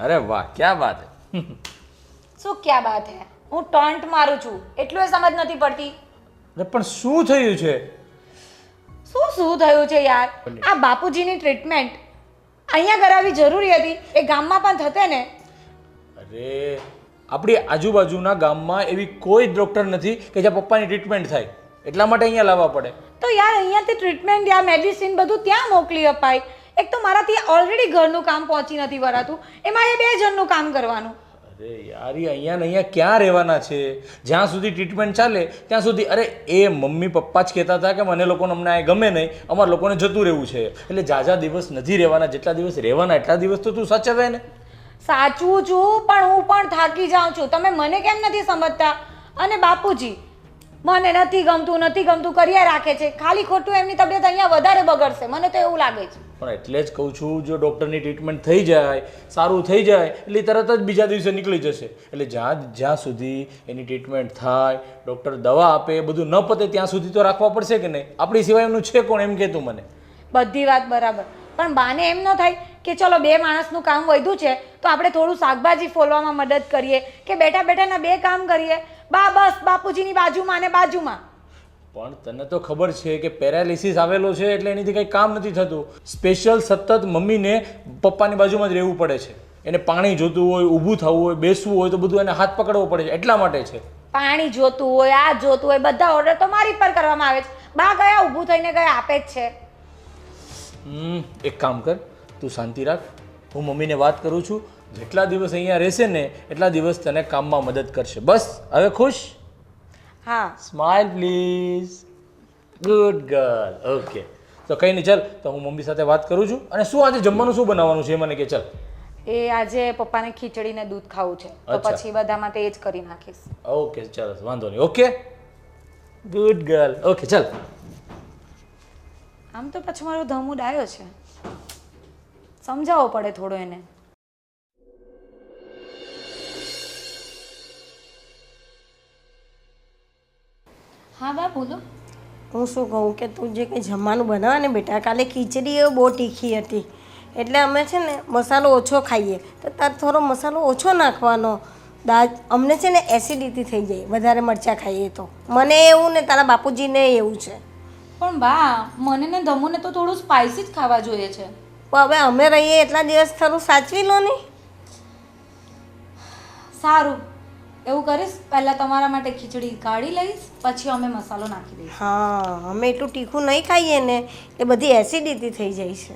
અરે વાહ, ક્યાં વાત હે. શું ક્યાં બાત હે? હું ટોન્ટ મારું છું એટલું એ સમજ નથી પડતી. અરે પણ શું થયું છે? શું થયું છે યાર? આ બાપુજીની ટ્રીટમેન્ટ અહીંયા કરાવવી જરૂરી હતી, એ ગામમાં પણ થતે ને. અરે આપણી આજુબાજુના ગામમાં એવી કોઈ ડૉક્ટર નથી કે જ્યાં પપ્પાની ટ્રીટમેન્ટ થાય, એટલા માટે અહીંયા લાવવા પડે. તો યાર અહીંયાથી ટ્રીટમેન્ટ યા મેડિસિન બધું ત્યાં મોકલી અપાય. એક તો મારાથી ઓલરેડી ઘરનું કામ પહોંચી નથી વળાતું, એમાં એ 2 જણનું કામ કરવાનું. અરે યાર એ અહીંયા ને અહીંયા ક્યાં રહેવાના છે? જ્યાં સુધી ટ્રીટમેન્ટ ચાલે ત્યાં સુધી. અરે એ મમ્મી પપ્પા જ કહેતા હતા કે મને લોકોને અમને આ ગમે નહીં, અમારા લોકોને જતું રહેવું છે, એટલે ઝાઝા દિવસ નથી રહેવાના, જેટલા દિવસ રહેવાના એટલા દિવસ તો તું સાચવે ને. સાચું છું, પણ હું પણ થાકી જાઉં છું. તમે મને કેમ નથી સમજતા? અને બાપુજી મને નથી ગમતું કર્યા રાખે છે. ખાલી ખોટું એમની તબિયત અહીંયા વધારે બગડશે, મને તો એવું લાગે છે. પણ એટલે જ કહું છું, જો ડૉક્ટરની ટ્રીટમેન્ટ થઈ જાય, સારું થઈ જાય એટલે તરત જ બીજા દિવસે નીકળી જશે. એટલે જ્યાં સુધી એની ટ્રીટમેન્ટ થાય, ડૉક્ટર દવા આપે, એ બધું ન પતે ત્યાં સુધી તો રાખવા પડશે કે નહીં? આપણી સિવાય એમનું છે કોણ? એમ કહેતું મને. બધી વાત બરાબર, પણ બાને એમ ન થાય કે ચલો 2 માણસનું કામ વધ્યું છે તો આપણે થોડું શાકભાજી ફોલવામાં મદદ કરીએ, કે બેઠા બેઠાના 2 કામ કરીએ. બસ બાપુજીની બાજુમાં ને બાજુમાં. પણ તને તો ખબર છે કે પેરાલિસિસ આવેલો છે એટલે એનાથી કંઈ કામ નથી થતું. સ્પેશિયલ સતત મમ્મીને પપ્પાની બાજુમાં જ રહેવું પડે છે. એને પાણી જોતું હોય, ઊભું થવું હોય, બેસવું હોય તો બધું એને હાથ પકડવો પડે છે, એટલા માટે છે. પાણી જોતું હોય, આ જોતું હોય, બધા ઓર્ડર તો મારી પર કરવામાં આવે છે. બા ગયા ઊભું થઈને ગયા આપે જ છે. એક કામ કર, તું શાંતિ રાખ, હું મમ્મીને વાત કરું છું. જેટલા દિવસ અહીંયા રહેશે ને એટલા દિવસ તને કામમાં મદદ કરશે. બસ હવે ખુશ? હા. Smile please. Good girl. Okay, તો કંઈ નહીં, ચાલ તો હું મમ્મી સાથે વાત કરું છું. અને શું આજે જમવાનું શું બનાવવાનું છે મને કે? ચાલ. એ આજે પપ્પાને ખીચડી ને દૂધ ખાવું છે, તો પછી બધા માટે એ જ કરી નાખીશ. ઓકે ચાલો, વાંધો નહીં. Okay, good girl. ઓકે ચાલ. આમ તો પછી મારો ધમુ ડાયો છે, સમજાવવો પડે થોડો એને. હા બા બોલો. હું શું કહું કે તું જે કંઈ જમવાનું બનાવે ને બેટા, કાલે ખીચડી એ બહુ તીખી હતી, એટલે અમે છે ને મસાલો ઓછો ખાઈએ, તો તાર થોડો મસાલો ઓછો નાખવાનો. દાળ અમને છે ને એસિડિટી થઈ જાય વધારે મરચાં ખાઈએ તો. મને એવું ને તારા બાપુજીને એવું છે. પણ બા મને ને ધમુને તો થોડું સ્પાઇસી જ ખાવા જોઈએ છે. પણ હવે અમે રહીએ એટલા દિવસ થોડું સાચવી લો ને. સારું, એવું કરીશ, પહેલાં તમારા માટે ખીચડી કાઢી લઈશ, પછી અમે મસાલો નાખી દઈશું. હા, અમે એટલું તીખું નહીં ખાઈએ ને એ બધી એસિડિટી થઈ જાય છે.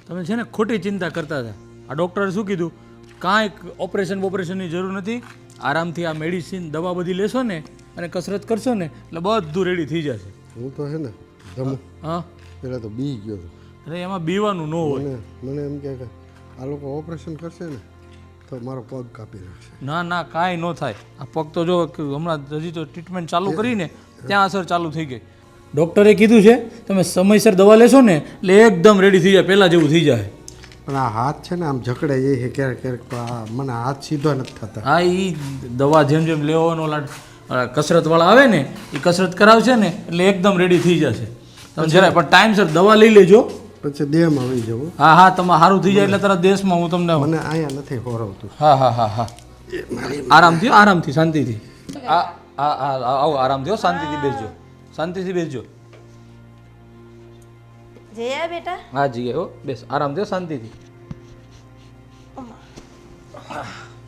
તમે છે ને ખોટી ચિંતા કરતા હતા. આ ડૉક્ટરે શું કીધું? કાંઈ ઓપરેશનની જરૂર નથી. આરામથી આ મેડિસિન દવા બધી લેશો ને અને કસરત કરશો ને એટલે બધું રેડી થઈ જશે. હું તો છે ને જમું. હા, પેલા તો બી ગયો હતો. અરે એમાં બીવાનું ન હોય. મને એમ કે આ લોકો ઓપરેશન કરશે ને તો મારો પગ કાપી નાખશે. ના કાંઈ ન થાય. આ પગ તો જો હમણાં હજી તો ટ્રીટમેન્ટ ચાલુ કરીને ત્યાં અસર ચાલુ થઈ ગઈ. ડૉક્ટરે કીધું છે તમે સમયસર દવા લેશો ને એટલે એકદમ રેડી થઈ જાય, પહેલાં જેવું થઈ જાય. પણ આ હાથ છે ને આમ જકડાઈ જાય છે ક્યારેક ક્યારેક, તો આ મને હાથ સીધો નથી થતા. હા, એ દવા જેમ જેમ લેવાનો કસરતવાળા આવે ને એ કસરત કરાવશે ને એટલે એકદમ રેડી થઈ જશે. તમે જરાય પણ ટાઈમસર દવા લઈ લેજો. પછી દેહમાં આવી જવું. હા હા તમારે સારું થઈ જાય એટલે તરત દેશમાં હું તમને મને અહીંયા નથી હોરવતું. હા હા હા હા આરામથી આરામથી શાંતિથી હા હા હા આવો આરામથી હો, શાંતિથી બેસજો, શાંતિથી બેસજો. જયા બેટા હા જી હો, બેસ આરામથી હો, શાંતિથી.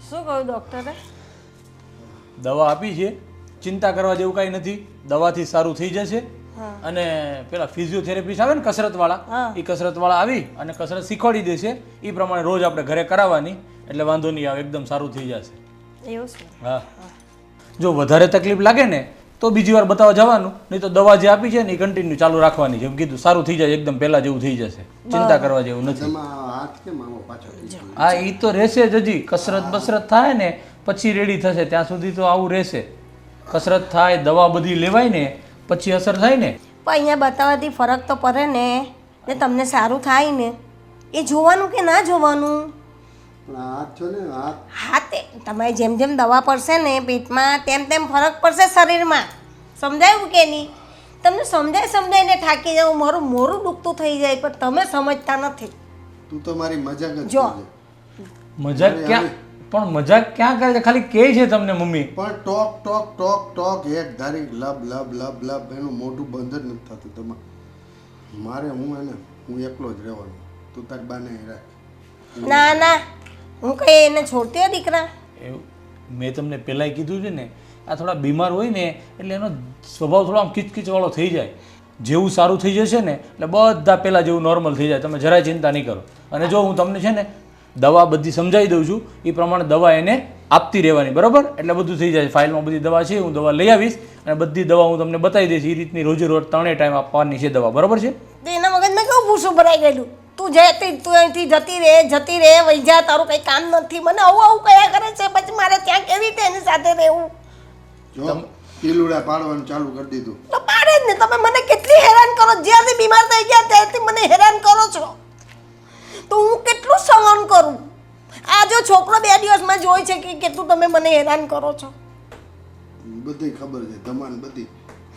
શું કહ્યું ડૉક્ટરે? દવા આપી છે, ચિંતા કરવા જેવું કાંઈ નથી, દવાથી સારું થઈ જશે. અને પેલા ફિઝિયોથેરાપિસ્ટ આવે ને કસરતવાળા, એ કસરતવાળા આવી અને કસરત શીખવાડી દેશે. એ પ્રમાણે રોજ આપણે ઘરે કરાવવાની એટલે વાંધો નહીં આવે, એકદમ સારું થઈ જશે. એવું છે? હા, જો વધારે તકલીફ લાગે ને તો બીજી વાર બતાવવા જવાનું, નહીં તો દવા જે આપી છે ને એ કન્ટિન્યુ ચાલુ રાખવાની. જેમ કીધું સારું થઈ જાય, એકદમ પહેલા જેવું થઈ જશે, ચિંતા કરવા જેવું નથી. હાથ કેમ આવો પાછો થઈ ગયો? હા એ તો રહેશે જ, હજી કસરત બસરત થાય ને પછી રેડી થશે, ત્યાં સુધી તો આવું રહેશે. કસરત થાય, દવા બધી લેવાય ને પછી અસર થાય ને. પણ અહીંયા બતાવવાથી ફરક તો પડે ને, ને તમને સારું થાય ને, એ જોવાનું કે ના જોવાનું? પણ આ હાથ છો ને, હાથ હા તે તમારે જેમ જેમ દવા પડશે ને પેટમાં તેમ તેમ ફરક પડશે શરીરમાં. સમજાયું કે નહીં? તમને સમજાઈને થાકી જાવ, મારું મોરું દુખતું થઈ જાય, પણ તમે સમજતા નથી. તું તો મારી મજાક જ જો. કરજે. મજાક ક્યાં, પણ મજાક ક્યાં કરે છે? ખાલી કહે છે તમને મમ્મી. પણ ટોક ટોક ટોક ટોક એક ધારી લબ લબ લબ લબ એનું મોઢું બંધ જ નથી થતું. તમારે મારે હું એકલો જ રહેવાનું. તું તારી બાને રાખ. ના ના, હું કઈ એને છોડતી હોય દીકરા? એવું મેં તમને પહેલાંય કીધું છે ને, આ થોડા બીમાર હોય ને એટલે એનો સ્વભાવ થોડો આમ કિચકિચવાળો થઈ જાય. જેવું સારું થઈ જશે ને એટલે બધા પહેલાં જેવું નોર્મલ થઈ જાય. તમે જરાય ચિંતા નહીં કરો. અને જો હું તમને છે ને દવા બધી સમજાવી દઉં છું, એ પ્રમાણે દવા એને આપતી રહેવાની, બરાબર? એટલે બધું થઈ જાય. ફાઇલમાં બધી દવા છે, હું દવા લઈ આવીશ અને બધી દવા હું તમને બતાવી દઈશ. એ રીતની રોજે રોજ 3 ટાઈમ આપવાની છે દવા, બરાબર છે? તો એના મગજમાં કેવું ભૂસું ભરાઈ ગયેલું? તું અહીંથી જતી રહે વહી જા, તારું કંઈ કામ નથી. મને આવું કયા કરે છે, પછી મારે ત્યાં કેવી રીતે એની સાથે રહેવું? જો પીલુડા પાડવાનું ચાલુ કરી દીધું. તો પાડે જ ને. તમે મને કેટલી હેરાન કરો, જ્યારથી બીમાર થઈ ગયા ત્યારથી મને હેરાન કરો છો, તો હું કેટલું સહન કરું? આ જો છોકરો 2 દિવસમાં જોઈ છે કે કેટલું તમે મને હેરાન કરો છો. બધી ખબર છે, તમારે બધી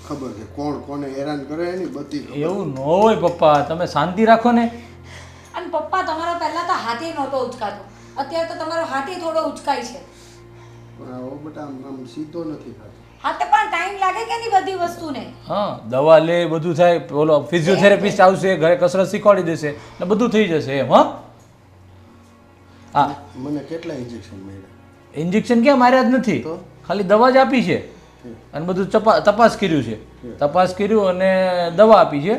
ખબર છે, કોણ કોને હેરાન કરે એની બધી ખબર. એવું ન હોય પપ્પા, તમે શાંતિ રાખો ને. અને પપ્પા તમારો પહેલા તો હાથી નહોતો ઉચકાતો, અત્યારે તો તમારો હાથી થોડો ઉચકાય છે. પણ આ બેટા આમ સીધો નથી થતો. હા તો પણ ટાઈમ લાગે કે નહીં બધી વસ્તુને? હા, દવા લે, બધું થાય, બોલો ફિઝિયોથેરાપિસ્ટ આવશે, ઘરે કસરત શીખવાડી દેશે એટલે બધું થઈ જશે એમ. હા હા, મને કેટલા ઇન્જેક્શન મળ્યા? ઇન્જેક્શન ક્યાં માર્યા જ નથી, તો? ખાલી દવા જ આપી છે અને બધું તપાસ કર્યું છે. તપાસ કર્યું અને દવા આપી છે.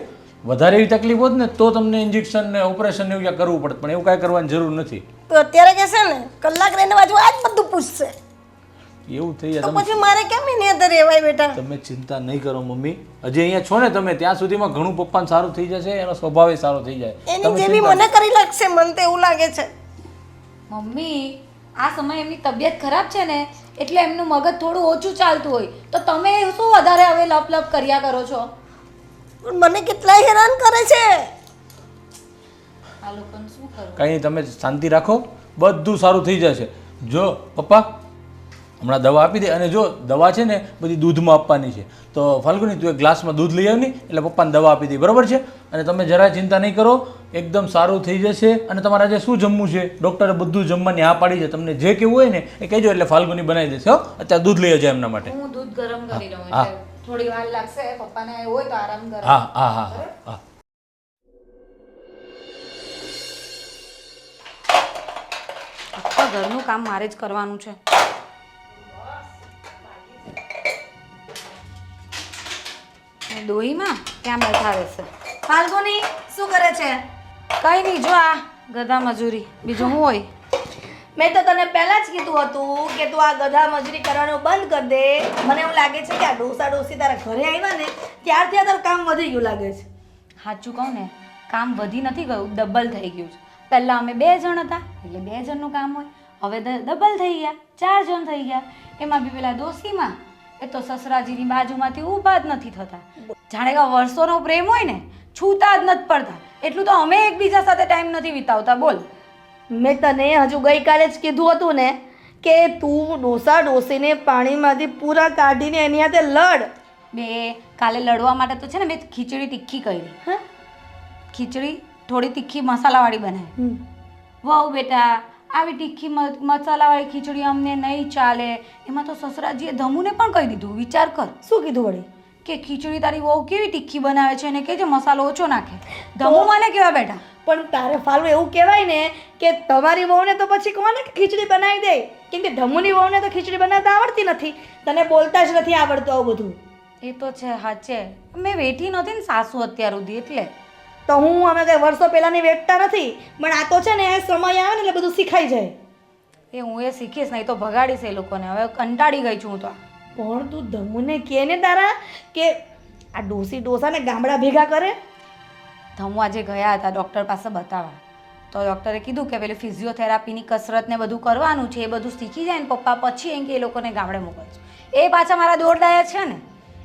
વધારે એવી તકલીફ હોત ને તો તમને ઇન્જેક્શન ને ઓપરેશન ને એવું ક્યાં કરવું પડે, પણ એવું કાંઈ કરવાની જરૂર નથી. તો અત્યારે કહેશે ને કલાક રહીને બાજુ આ જ બધું પૂછશે, એવું થઈ તો જાય. પછી મારે કેમ એની અંદર રહેવાય બેટા? તમે ચિંતા નહીં કરો મમ્મી, હજી અહીંયા છો ને તમે, ત્યાં સુધીમાં ઘણું પપ્પાને સારું થઈ જશે, એનો સ્વભાવ સારો થઈ જાય. એની જેવી મને કરી લાગશે, મને તો એવું લાગે છે. મમ્મી આ સમયે એમની તબિયત ખરાબ છે ને એટલે એમનું મગજ થોડું ઓછું ચાલતું હોય, તો તમે શું વધારે હવે લપ કર્યા કરો છો? પણ મને કેટલા હેરાન કરે છે. આ લોકોને શું કરવું? કંઈ નહીં, તમે શાંતિ રાખો, બધું સારું થઈ જશે. જો પપ્પા હમણાં દવા આપી દે, અને જો દવા છે ને બધી દૂધમાં આપવાની છે, તો ફાલ્ગુની તું એક ગ્લાસમાં દૂધ લઈ આવની એટલે પપ્પાને દવા આપી દે, બરાબર છે? અને તમે જરાય ચિંતા નહીં કરો, એકદમ સારું થઈ જશે. અને તમારે આજે શું જમવું છે? ડૉક્ટરે બધું જમવાની હા પાડી છે, તમને જે કેવું હોય ને એ કહેજો એટલે ફાલ્ગુની બનાવી દેશે. હો, અત્યારે દૂધ લઈ આવજો એમના માટે. હું દૂધ ગરમ કરી લઉં, હા. એટલે થોડી વાર લાગશે, પપ્પાને હોય તો આરામ કરે. હા હા હા હા. આખા ઘરનું કામ મારે જ કરવાનું છે. દોહીમાં ત્યાં બેઠા રહેશે. ફાલ્ગુની શું કરે છે? કઈ નહીં, જો આ ગધા મજૂરી, બીજું શું હોય? મેં તો તને પહેલા જ કીધું હતું કે તું આ ગધા મજૂરી કરવાનું બંધ કરી દે. મને એવું લાગે છે કે આ ડોસી તારા ઘરે આવ્યા ને ત્યારથી આ તારું કામ વધી ગયું લાગે છે. સાચું કહું ને, કામ વધી નથી ગયું, ડબલ થઈ ગયું છે. પહેલાં અમે 2 જણ હતા એટલે 2 જણનું કામ હોય, હવે ડબલ થઈ ગયા, 4 જણ થઈ ગયા. એમાં બી પેલા દોશીમાં એ તો સસરાજીની બાજુમાંથી ઊભા જ નથી થતા. જાણે કે વર્ષોનો પ્રેમ હોય ને, છૂતા જ નથી પડતા. એટલું તો અમે એકબીજા સાથે ટાઈમ નથી વિતાવતા. બોલ, મેં તને હજુ ગઈકાલે જ કીધું હતું ને કે તું ડોસા ડોસીને પાણીમાંથી પૂરા કાઢીને એની હાથે લડ. બે કાલે લડવા માટે તો છે ને મેં ખીચડી તીખી કરી. હા ખીચડી થોડી તીખી મસાલાવાળી બનાવી. વાવ બેટા આવી તીખી મસાલાવાળી ખીચડી અમને નહીં ચાલે. એમાં તો સસરાજીએ ધમુને પણ કહી દીધું. વિચાર કર. શું કીધું વળી? કે ખીચડી તારી વહુ કેવી તીખી બનાવે છે અને કે જે મસાલો ઓછો નાખે. ધમુ મને કેવા બેટા. પણ તારે ફાલવું એવું કહેવાય ને કે તમારી વહુને તો પછી કોને કે ખીચડી બનાવી દે, કેમ કે ધમુની વહુને તો ખીચડી બનાવતા આવડતી નથી, તને બોલતા જ નથી આવડતું આવું બધું. એ તો છે હાચે. મેં વેઠી નહોતી ને સાસુ અત્યાર સુધી એટલે. તો હું અમે કંઈ વર્ષો પહેલાંની વેઠતા નથી, પણ આ તો છે ને સમય આવે ને એટલે બધું શીખાઈ જાય. એ હું એ શીખીશ નહીં તો ભગાડીશ એ લોકોને. હવે કંટાળી ગઈ છું હું તો. પણ તું ધમુને કહે ને તારા કે આ ડોસાને ગામડા ભેગા કરે. ધમુ આજે ગયા હતા ડૉક્ટર પાસે બતાવવા, તો ડૉક્ટરે કીધું કે પેલી ફિઝિયોથેરાપીની કસરત ને બધું કરવાનું છે, એ બધું શીખી જાય ને પપ્પા પછી એમ કે એ લોકોને ગામડે મોકલજો. એ પાછા મારા દોરડાયા છે ને,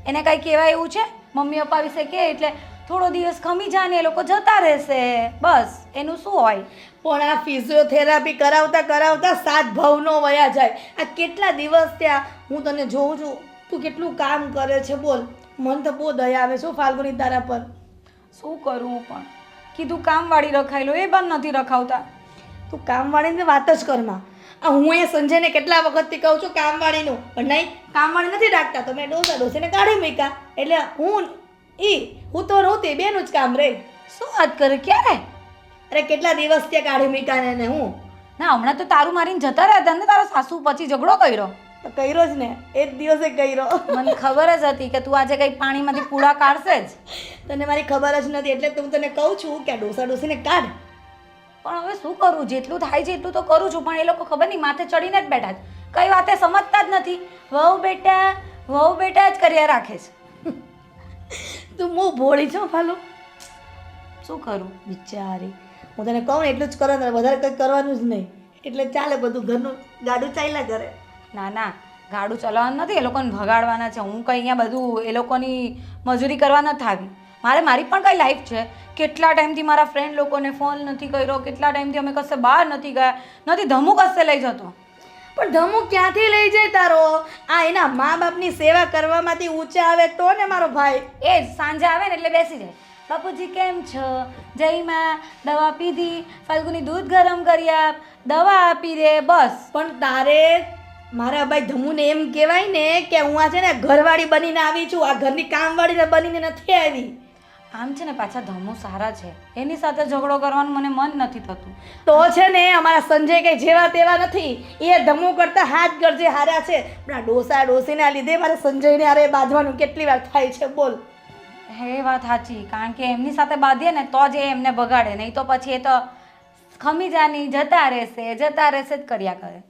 એને કાંઈ કહેવાય એવું છે? મમ્મી પપ્પા વિશે કહે એટલે થોડો દિવસ ખમી જાય ને એ લોકો જતા રહેશે, બસ એનું શું હોય. પણ આ ફિઝિયોથેરાપી કરાવતા કરાવતા 7 ભાવનો વયા જાય. આ કેટલા દિવસ ત્યાં હું તને જોઉં છું, તું કેટલું કામ કરે છે બોલ. મને તો બહુ દયા આવે છે ફાલ્ગુની તારા પર. શું કરું પણ કીધું કામવાળી રખાયેલો એ પણ નથી રખાવતા. તું કામવાળીની વાત જ કરમાં. આ હું એ સંજયને કેટલા વખતથી કહું છું કામવાળીનું, પણ નહીં કામવાળી નથી રાખતા, તો મેં ડોસીને કાઢી મૂક્યા. એટલે હું તો રોતી બેનું જ કામ રહી. શું વાત કરે? ક્યારે? અરે કેટલા દિવસ ત્યાં કાઢી મૂક્યા ને હું. ના હમણાં તો તારું મારીને જતા રહ્યા હતા ને તારા સાસુ, પછી ઝઘડો કર્યો. તો કર્યો જ ને, એ જ દિવસે કર્યો. મને ખબર જ હતી કે તું આજે કંઈ પાણીમાંથી પૂડા કાઢશે જ. તને મારી ખબર જ નથી એટલે તો હું તને કહું છું કે આ ડોસીને કાઢ. પણ હવે શું કરું? જેટલું થાય છે એટલું તો કરું છું, પણ એ લોકો ખબર નહીં માથે ચડીને જ બેઠા છે. કઈ વાતે સમજતા જ નથી. વહુ બેટા જ કર્યા રાખે છે. તું બહુ ભોળી છો ફાલુ. શું કરું? બિચારી, હું તને કહું ને એટલું જ કરવાનું, વધારે કંઈ કરવાનું જ નહીં. એટલે ચાલે બધું, ઘરનું ગાડું ચાલ્યા કરે. ના ના ગાડું ચલાવવાનું નથી, એ લોકોને ભગાડવાના છે. હું કંઈ અહીંયા બધું એ લોકોની મજૂરી કરવા નથી આવી. મારી પણ કંઈ લાઈફ છે. કેટલા ટાઈમથી મારા ફ્રેન્ડ લોકોને ફોન નથી કર્યો, કેટલા ટાઈમથી અમે કશે બહાર નથી ગયા, નથી ધમુ કશે લઈ જતો. પણ ધમુ ક્યાંથી લઈ જાય તારો? આ એના મા બાપની સેવા કરવામાંથી ઊંચા આવે તો ને મારો ભાઈ. એ જ સાંજે આવે ને એટલે બેસી જાય. બાપુજી કેમ છો? જય માં, દવા પીધી? ફાલ્ગુની દૂધ ગરમ કરી આપ, દવા આપી દે, બસ. પણ તારે મારા ભાઈ ધમુને એમ કહેવાય ને કે હું આ છે ને ઘરવાળી બનીને આવી છું, આ ઘરની કામવાળીને બનીને નથી આવી. આમ છે ને પાછા ધમુ સારા છે, એની સાથે ઝઘડો કરવાનું મને મન નથી થતું. તો છે ને અમારા સંજય કંઈ જેવા તેવા નથી, એ ધમુ કરતા હાથ ગરજે હાર્યા છે. પણ આ ડોસીના લીધે મારે સંજયને હારે બાંધવાનું કેટલી વાર થાય છે બોલ. એ વાત સાચી, કારણ કે એમની સાથે બાંધીએ ને તો જ એ એમને બગાડે, નહીં તો પછી એ તો ખમી જાની જતા રહેશે જ કર્યા કરે.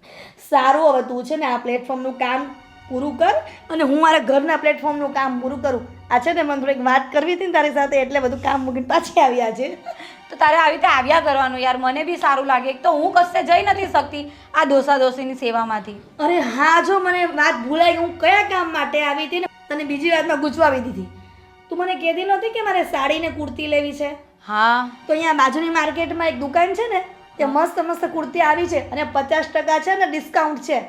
સારું, હવે તું છે ને આ પ્લેટફોર્મનું કામ પૂરું કર અને હું મારા ઘરના પ્લેટફોર્મનું કામ પૂરું કરું. આ છે ને મને થોડીક વાત કરવી હતી ને તારી સાથે, એટલે બધું કામ મૂકીને પાછી આવ્યા છે. તો તારે આવી રીતે આવ્યા કરવાનું યાર, મને બી સારું લાગે. એક તો હું કશે જઈ નથી શકતી આ ડોસીની સેવામાંથી. અરે હા, જો મને વાત ભૂલાઈ ગઈ, હું કયા કામ માટે આવી હતી ને તને બીજી વાતમાં ગૂંચવાવી દીધી. તું મને કહેતી નહોતી કે મારે સાડી ને કુર્તી લેવી છે? હા, તો અહીંયા બાજુની માર્કેટમાં એક દુકાન છે ને, ત્યાં મસ્ત કુર્તી આવી છે અને 50% છે ને ડિસ્કાઉન્ટ છે.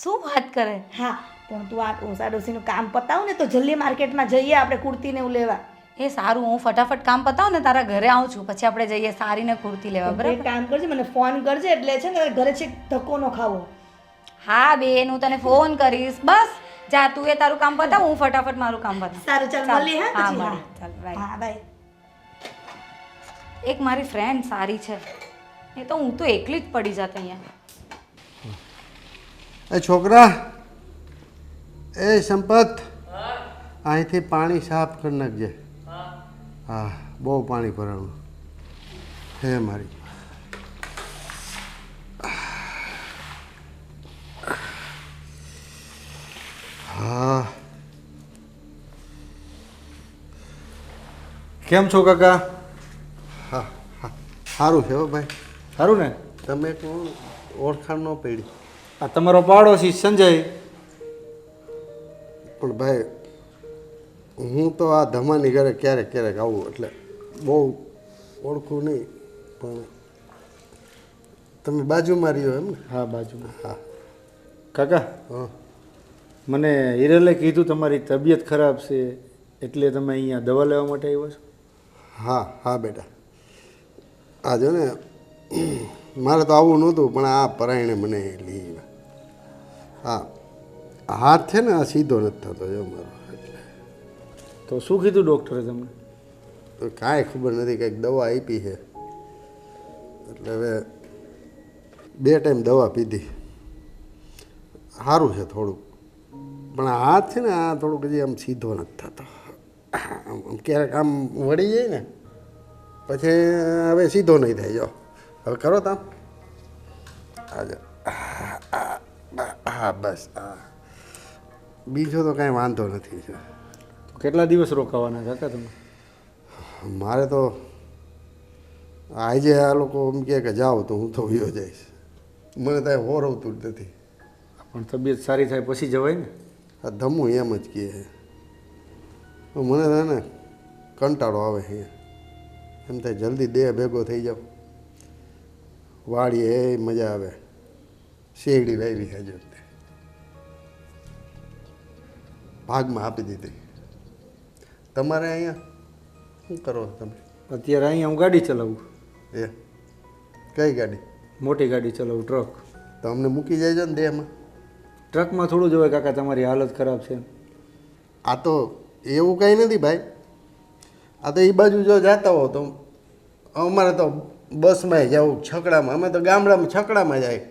શું વાત કરે? હા, પણ તું આ ડોસીનું કામ પતાવ ને તો જલ્દી માર્કેટમાં જઈએ આપણે કુર્તીને એવું લેવા. એ સારું, હું ફટાફટ કામ પતાવું ને તારા ઘરે આવું છું, પછી આપણે જઈએ સારીને કુર્તી લેવા. એક બરાબર? કામ કરજે, મને ફોન કરજે, એટલે છે ને ઘરે છે ધક્કો ન ખાવો. હા બેન, હું તને ફોન કરીશ. બસ જા, તું એ તારું કામ પતાવ, હું ફટાફટ મારું કામ પતાવ. સારું, ચાલ મળીએ. હા, પછી મળીએ. ચાલ બાય. હા, બાય. એક મારી ફ્રેન્ડ સારી છે, એ તો હું તો એકલી જ પડી જાત અહીંયા. એ છોકરા, એ સંપત, અહીંથી પાણી સાફ કરી નાખજે. હા, બહુ પાણી ભરાણું હે મારી. હા, કેમ છો કાકા? હા હા, સારું છે હો ભાઈ. સારું ને? તમે કોણ? ઓળખાણ ન પડી. આ તમારો પાડોશી સંજય. પણ ભાઈ, હું તો આ ધમાની ઘરે ક્યારેક આવું, એટલે બહુ ઓળખું નહીં. પણ તમે બાજુમાં રહ્યો એમ ને? હા, બાજુમાં. હા, કાકા મને હિરલે કીધું તમારી તબિયત ખરાબ છે એટલે તમે અહીંયા દવા લેવા માટે આવ્યા છો. હા હા બેટા આ જો ને મારે તો આવું નહોતું પણ આ પરાયણે મને લઈ આવ્યા. હા હાથ છે ને આ સીધો નથી થતો જો મારો એટલે તો શું કીધું ડૉક્ટરે તમને? કાંઈ ખબર નથી, કંઈક દવા આપી છે એટલે હવે 2 ટાઈમ દવા પીધી, સારું છે થોડુંક, પણ આ હાથ છે ને આ થોડુંક હજી આમ સીધો નથી થતો. આમ ક્યારેક આમ વળી જાય ને પછી હવે સીધો નહીં થાય. જો હવે કરો તમે આજે હા બસ હા, બીજો તો કાંઈ વાંધો નથી. કેટલા દિવસ રોકાવાના કાકા તમે? મારે તો આજે આ લોકો એમ કહે કે જાઓ તો હું તો વયો જઈશ, મને ત્યાં હોરવતું જ નથી. પણ તબિયત સારી થાય પછી જવાય ને. આ ધમું એમ જ કહે મને તો ને કંટાળો આવે છે એમ થાય જલ્દી દેહ ભેગો થઈ જાવ. વાડીએ એ મજા આવે, શેરડી વાવી હજુ ભાગમાં આપી દીધી. તમારે અહીંયા શું કરો તમે? અત્યારે અહીંયા હું ગાડી ચલાવું. એ કઈ ગાડી? મોટી ગાડી ચલાવું, ટ્રક. તો અમને મૂકી જાય ને દેહમાં. ટ્રકમાં થોડું જવાય કાકા, તમારી હાલત ખરાબ છે. આ તો એવું કંઈ નથી ભાઈ, આ તો એ બાજુ જો જતા હો તો અમારે તો બસમાં જવું, છકડામાં, અમે તો ગામડામાં છકડામાં જાય.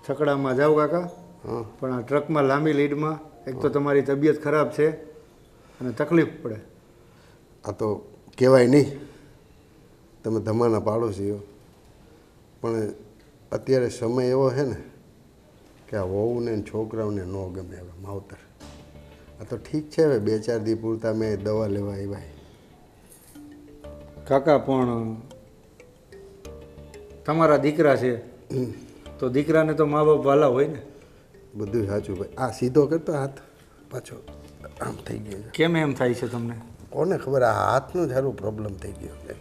છકડામાં જાઓ કાકા, હા પણ આ ટ્રકમાં લાંબી લીડમાં એક તો તમારી તબિયત ખરાબ છે અને તકલીફ પડે. આ તો કહેવાય નહીં, તમે ધમાના પાડોશીઓ, પણ અત્યારે સમય એવો છે ને કે આ વહુને ને છોકરાઓને ન ગમે હવે માવતર. આ તો ઠીક છે હવે 2-4 દી પૂરતા મેં દવા લેવા આવ્યા. કાકા પણ તમારા દીકરા છે તો દીકરાને તો મા બાપ વાલા હોય ને. બધું સાચું ભાઈ. આ સીધો કરતો હાથ પાછો આમ થઈ ગયો છે. કેમ એમ થાય છે તમને? કોને ખબર, આ હાથનો જ સારું પ્રોબ્લેમ થઈ ગયો છે.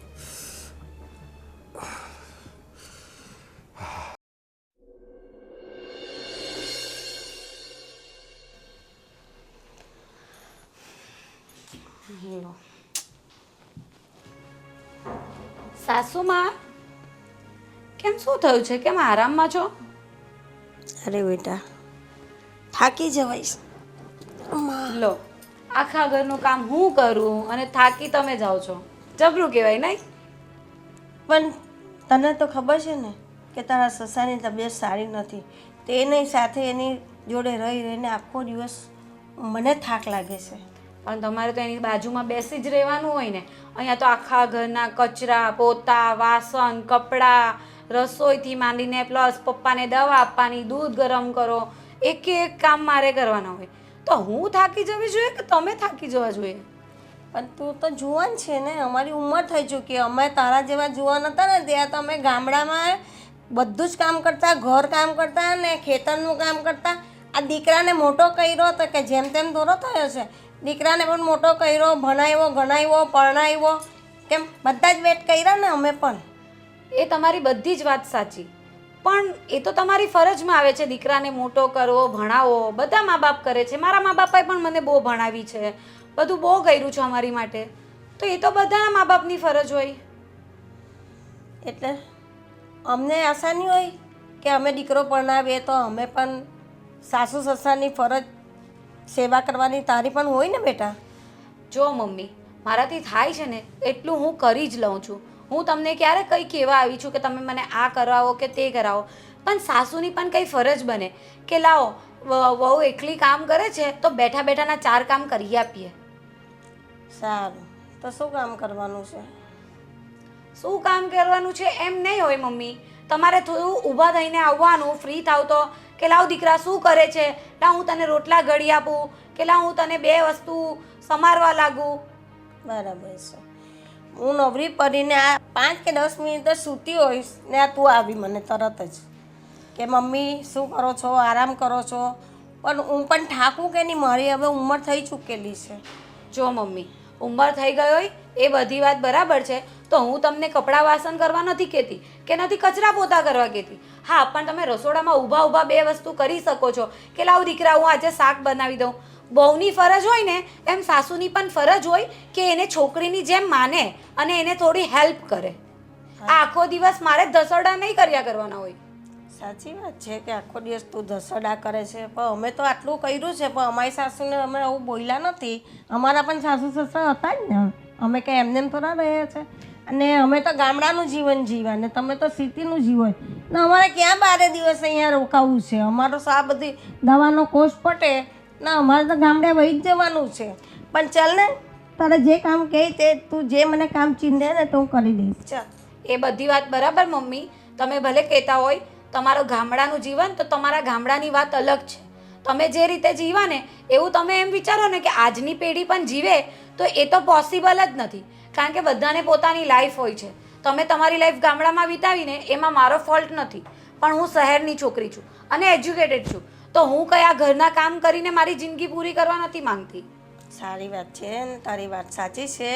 સાસુમાં કેમ શું થયું છે? કેમ આરામમાં છો? અરે બેટા થાકી જવાઈશ. લો, આખા ઘરનું કામ હું કરું અને થાકી તમે જાઓ છો, જબરું કહેવાય નહીં? પણ તને તો ખબર છે ને કે તારા સસાની તબિયત સારી નથી, તો એની સાથે એની જોડે રહી રહીને આખો દિવસ મને થાક લાગે છે. પણ તમારે તો એની બાજુમાં બેસી જ રહેવાનું હોય ને. અહીંયા તો આખા ઘરના કચરા, પોતા, વાસણ, કપડાં, રસોઈથી માંડીને પ્લસ પપ્પાને દવા આપવાની, દૂધ ગરમ કરો, એક એક કામ મારે કરવાના હોય. તો હું થાકી જવી જોઈએ કે તમે થાકી જવા જોઈએ? પણ તું તો જુવાન છે ને, અમારી ઉંમર થઈ ચૂકી. અમે તારા જેવા જુવાન હતા ને ત્યાં તો અમે ગામડામાં બધું જ કામ કરતા, ઘર કામ કરતા ને ખેતરનું કામ કરતા. આ દીકરાને મોટો કર્યો તો કે જેમ તેમ દોરો થયો છે. દીકરાને પણ મોટો કર્યો, ભણાવ્યો, ગણાવ્યો, પરણાવ્યો, કેમ બધા જ વેટ કર્યા ને અમે પણ. એ તમારી બધી જ વાત સાચી, પણ એ તો તમારી ફરજમાં આવે છે દીકરાને મોટો કરવો, ભણાવો. બધા મા બાપ કરે છે. મારા મા બાપાએ પણ મને બહુ ભણાવી છે, બધું બહુ કર્યું છે અમારી માટે. તો એ તો બધાના મા બાપની ફરજ હોય. એટલે અમને આશા નહીં હોય કે અમે દીકરો પરણાવીએ તો અમે પણ સાસુ સસરાની ફરજ સેવા કરવાની તારી પણ હોય ને બેટા. જો મમ્મી, મારાથી થાય છે ને એટલું હું કરી જ લઉં છું. હું તમને ક્યારે કંઈ કહેવા આવી છું કે તમે મને આ કરાવો કે તે કરાવો, પણ સાસુની પણ કંઈ ફરજ બને કે લાવો વહુ એકલી કામ કરે છે તો બેઠા બેઠાના 4 કામ કરી આપીએ. સારું, તો શું કામ કરવાનું છે? શું કામ કરવાનું છે એમ નહીં હોય મમ્મી. તમારે થોડું ઊભા થઈને આવવાનું, ફ્રી થાવ તો કે લાવ દીકરા શું કરે છે, લાવ હું તને રોટલા ઘડી આપું, કે લાવ હું તને 2 વસ્તુ સમારવા લાગું. બરાબર છે. હું નવરી પડીને આ 5 કે 10 મિનિટ જ સૂતી હોઈશ ને આ તું આવી મને તરત જ કે મમ્મી શું કરો છો, આરામ કરો છો. પણ હું પણ થાકું કે નહીં, મારી હવે ઉંમર થઈ ચૂકેલી છે. જો મમ્મી, ઉંમર થઈ ગઈ હોય એ બધી વાત બરાબર છે, તો હું તમને કપડાં વાસણ કરવા નથી કહેતી કે નથી કચરા પોતા કરવા કહેતી. હા પણ તમે રસોડામાં ઊભા ઊભા બે વસ્તુ કરી શકો છો કે લાવ દીકરા હું આજે શાક બનાવી દઉં. બહુની ફરજ હોય ને એમ સાસુની પણ ફરજ હોય કે એને છોકરીની જેમ માને અને એને થોડી હેલ્પ કરે. આખો દિવસ મારે ધસરડા નહીં કર્યા કરવાના હોય. સાચી વાત છે કે આખો દિવસ તું ધસડા કરે છે, પણ અમે તો આટલું કર્યું છે, પણ અમારી સાસુને અમે આવું બોલ્યા નથી. અમારા પણ સાસુ સસરા હતા જ ને, અમે કંઈ એમને એમ થોડા રહ્યા છે. અને અમે તો ગામડાનું જીવન જીવ્યા ને તમે તો સિટીનું જીવન, ને અમારે ક્યાં 12 દિવસ અહીંયા રોકાવું છે? અમારો તો આ બધી દવાનો કોર્સ પટે ને અમારે તો ગામડે વહી જ જવાનું છે. પણ ચાલ ને, તારે જે કામ કહે તે તું જે મને કામ ચીંધે ને તો હું કરી દઈશ. ચાલ. એ બધી વાત બરાબર મમ્મી, તમે ભલે કહેતા હોય તમારું ગામડાનું જીવન, તો તમારા ગામડાની વાત અલગ છે. તમે જે રીતે જીવા ને એવું તમે એમ વિચારો ને કે આજની પેઢી પણ જીવે, તો એ તો પોસિબલ જ નથી. કારણ કે બધાને પોતાની લાઈફ હોય છે. તમે તમારી લાઈફ ગામડામાં વિતાવીને એમાં મારો ફોલ્ટ નથી, પણ હું શહેરની છોકરી છું અને એજ્યુકેટેડ છું, તો હું કયા ઘરના કામ કરીને મારી જિંદગી પૂરી કરવા નથી માંગતી. સારી વાત છે ને, તારી વાત સાચી છે.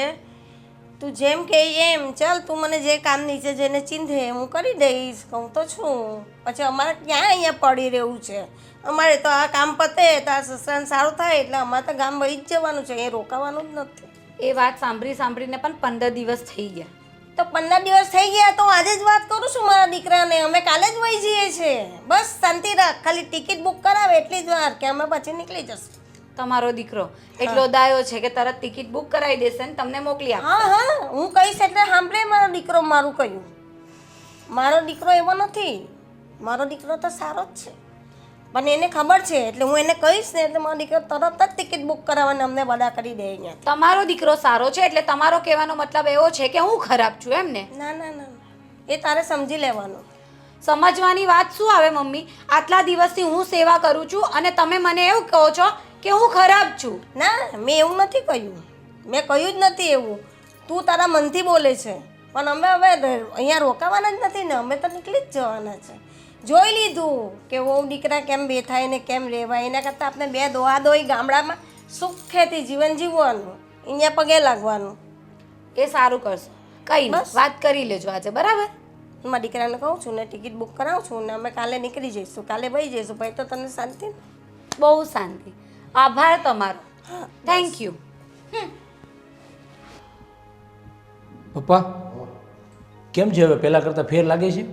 તું જેમ કહે એમ ચાલ, તું મને જે કામ નીચે જઈને ચીંધે હું કરી દઈશ, કહું તો છું. પછી અમારે ક્યાં અહીંયા પડી રહેવું છે? અમારે તો આ કામ પતે તો આ સસરાને સારું થાય એટલે અમારે તો ગામ વહી જ જવાનું છે, એ રોકાવાનું જ નથી. એ વાત સાંભળીને પણ 15 દિવસ થઈ ગયા. તો 15 દિવસ થઈ ગયા તો આજે જ વાત કરું છું મારા દીકરાને, અમે કાલે જ વહી જઈએ છીએ. બસ શાંતિ રાખ, ખાલી ટિકિટ બુક કરાવે એટલી જ વાર કે અમે પછી નીકળી જશું. તમારો દીકરો એટલો દાયો છે કે તરત ટિકિટ બુક કરાવી દેશે ને તમને મોકલી આપશે. હા, હું કહીશ એટલે સાંભળે મારો દીકરો. મારું કહ્યું, મારો દીકરો એવો નથી, મારો દીકરો તો સારો જ છે, પણ એને ખબર છે એટલે હું એને કહીશ ને એટલે મારો દીકરો તરત જ ટિકિટ બુક કરાવવાને અમને બધા કરી દે અહીંયા. તમારો દીકરો સારો છે એટલે તમારો કહેવાનો મતલબ એવો છે કે હું ખરાબ છું એમ ને? ના ના ના, એ તારે સમજી લેવાનું. સમજવાની વાત શું આવે મમ્મી? આટલા દિવસથી હું સેવા કરું છું અને તમે મને એવું કહો છો કે હું ખરાબ છું. ના, મેં એવું નથી કહ્યું, મેં કહ્યું જ નથી એવું. તું તારા મનથી બોલે છે, પણ અમે હવે અહીંયા રોકાવાના જ નથી ને, અમે તો નીકળી જ જવાના છે. જોઈ લીધું કે વહુ દીકરા કેમ બેઠાય ને કેમ રહેવાય, એના કરતાં આપણે બે દોહા દોઈ ગામડામાં સુખેથી જીવન જીવવાનું, અહીંયા પગે લાગવાનું. એ સારું કરશો. કઈ બસ. વાત કરી લેજો આજે, બરાબર? મારા દીકરાને કહું છું ને ટિકિટ બુક કરાવું છું ને અમે કાલે નીકળી જઈશું, કાલે વહી જઈશું. ભાઈ તો તને શાંતિ ને? બહુ શાંતિ. આભાર તમારો. Thank you. પપ્પા કેમ છે હવે? પહેલાં કરતાં ફેર લાગે છે?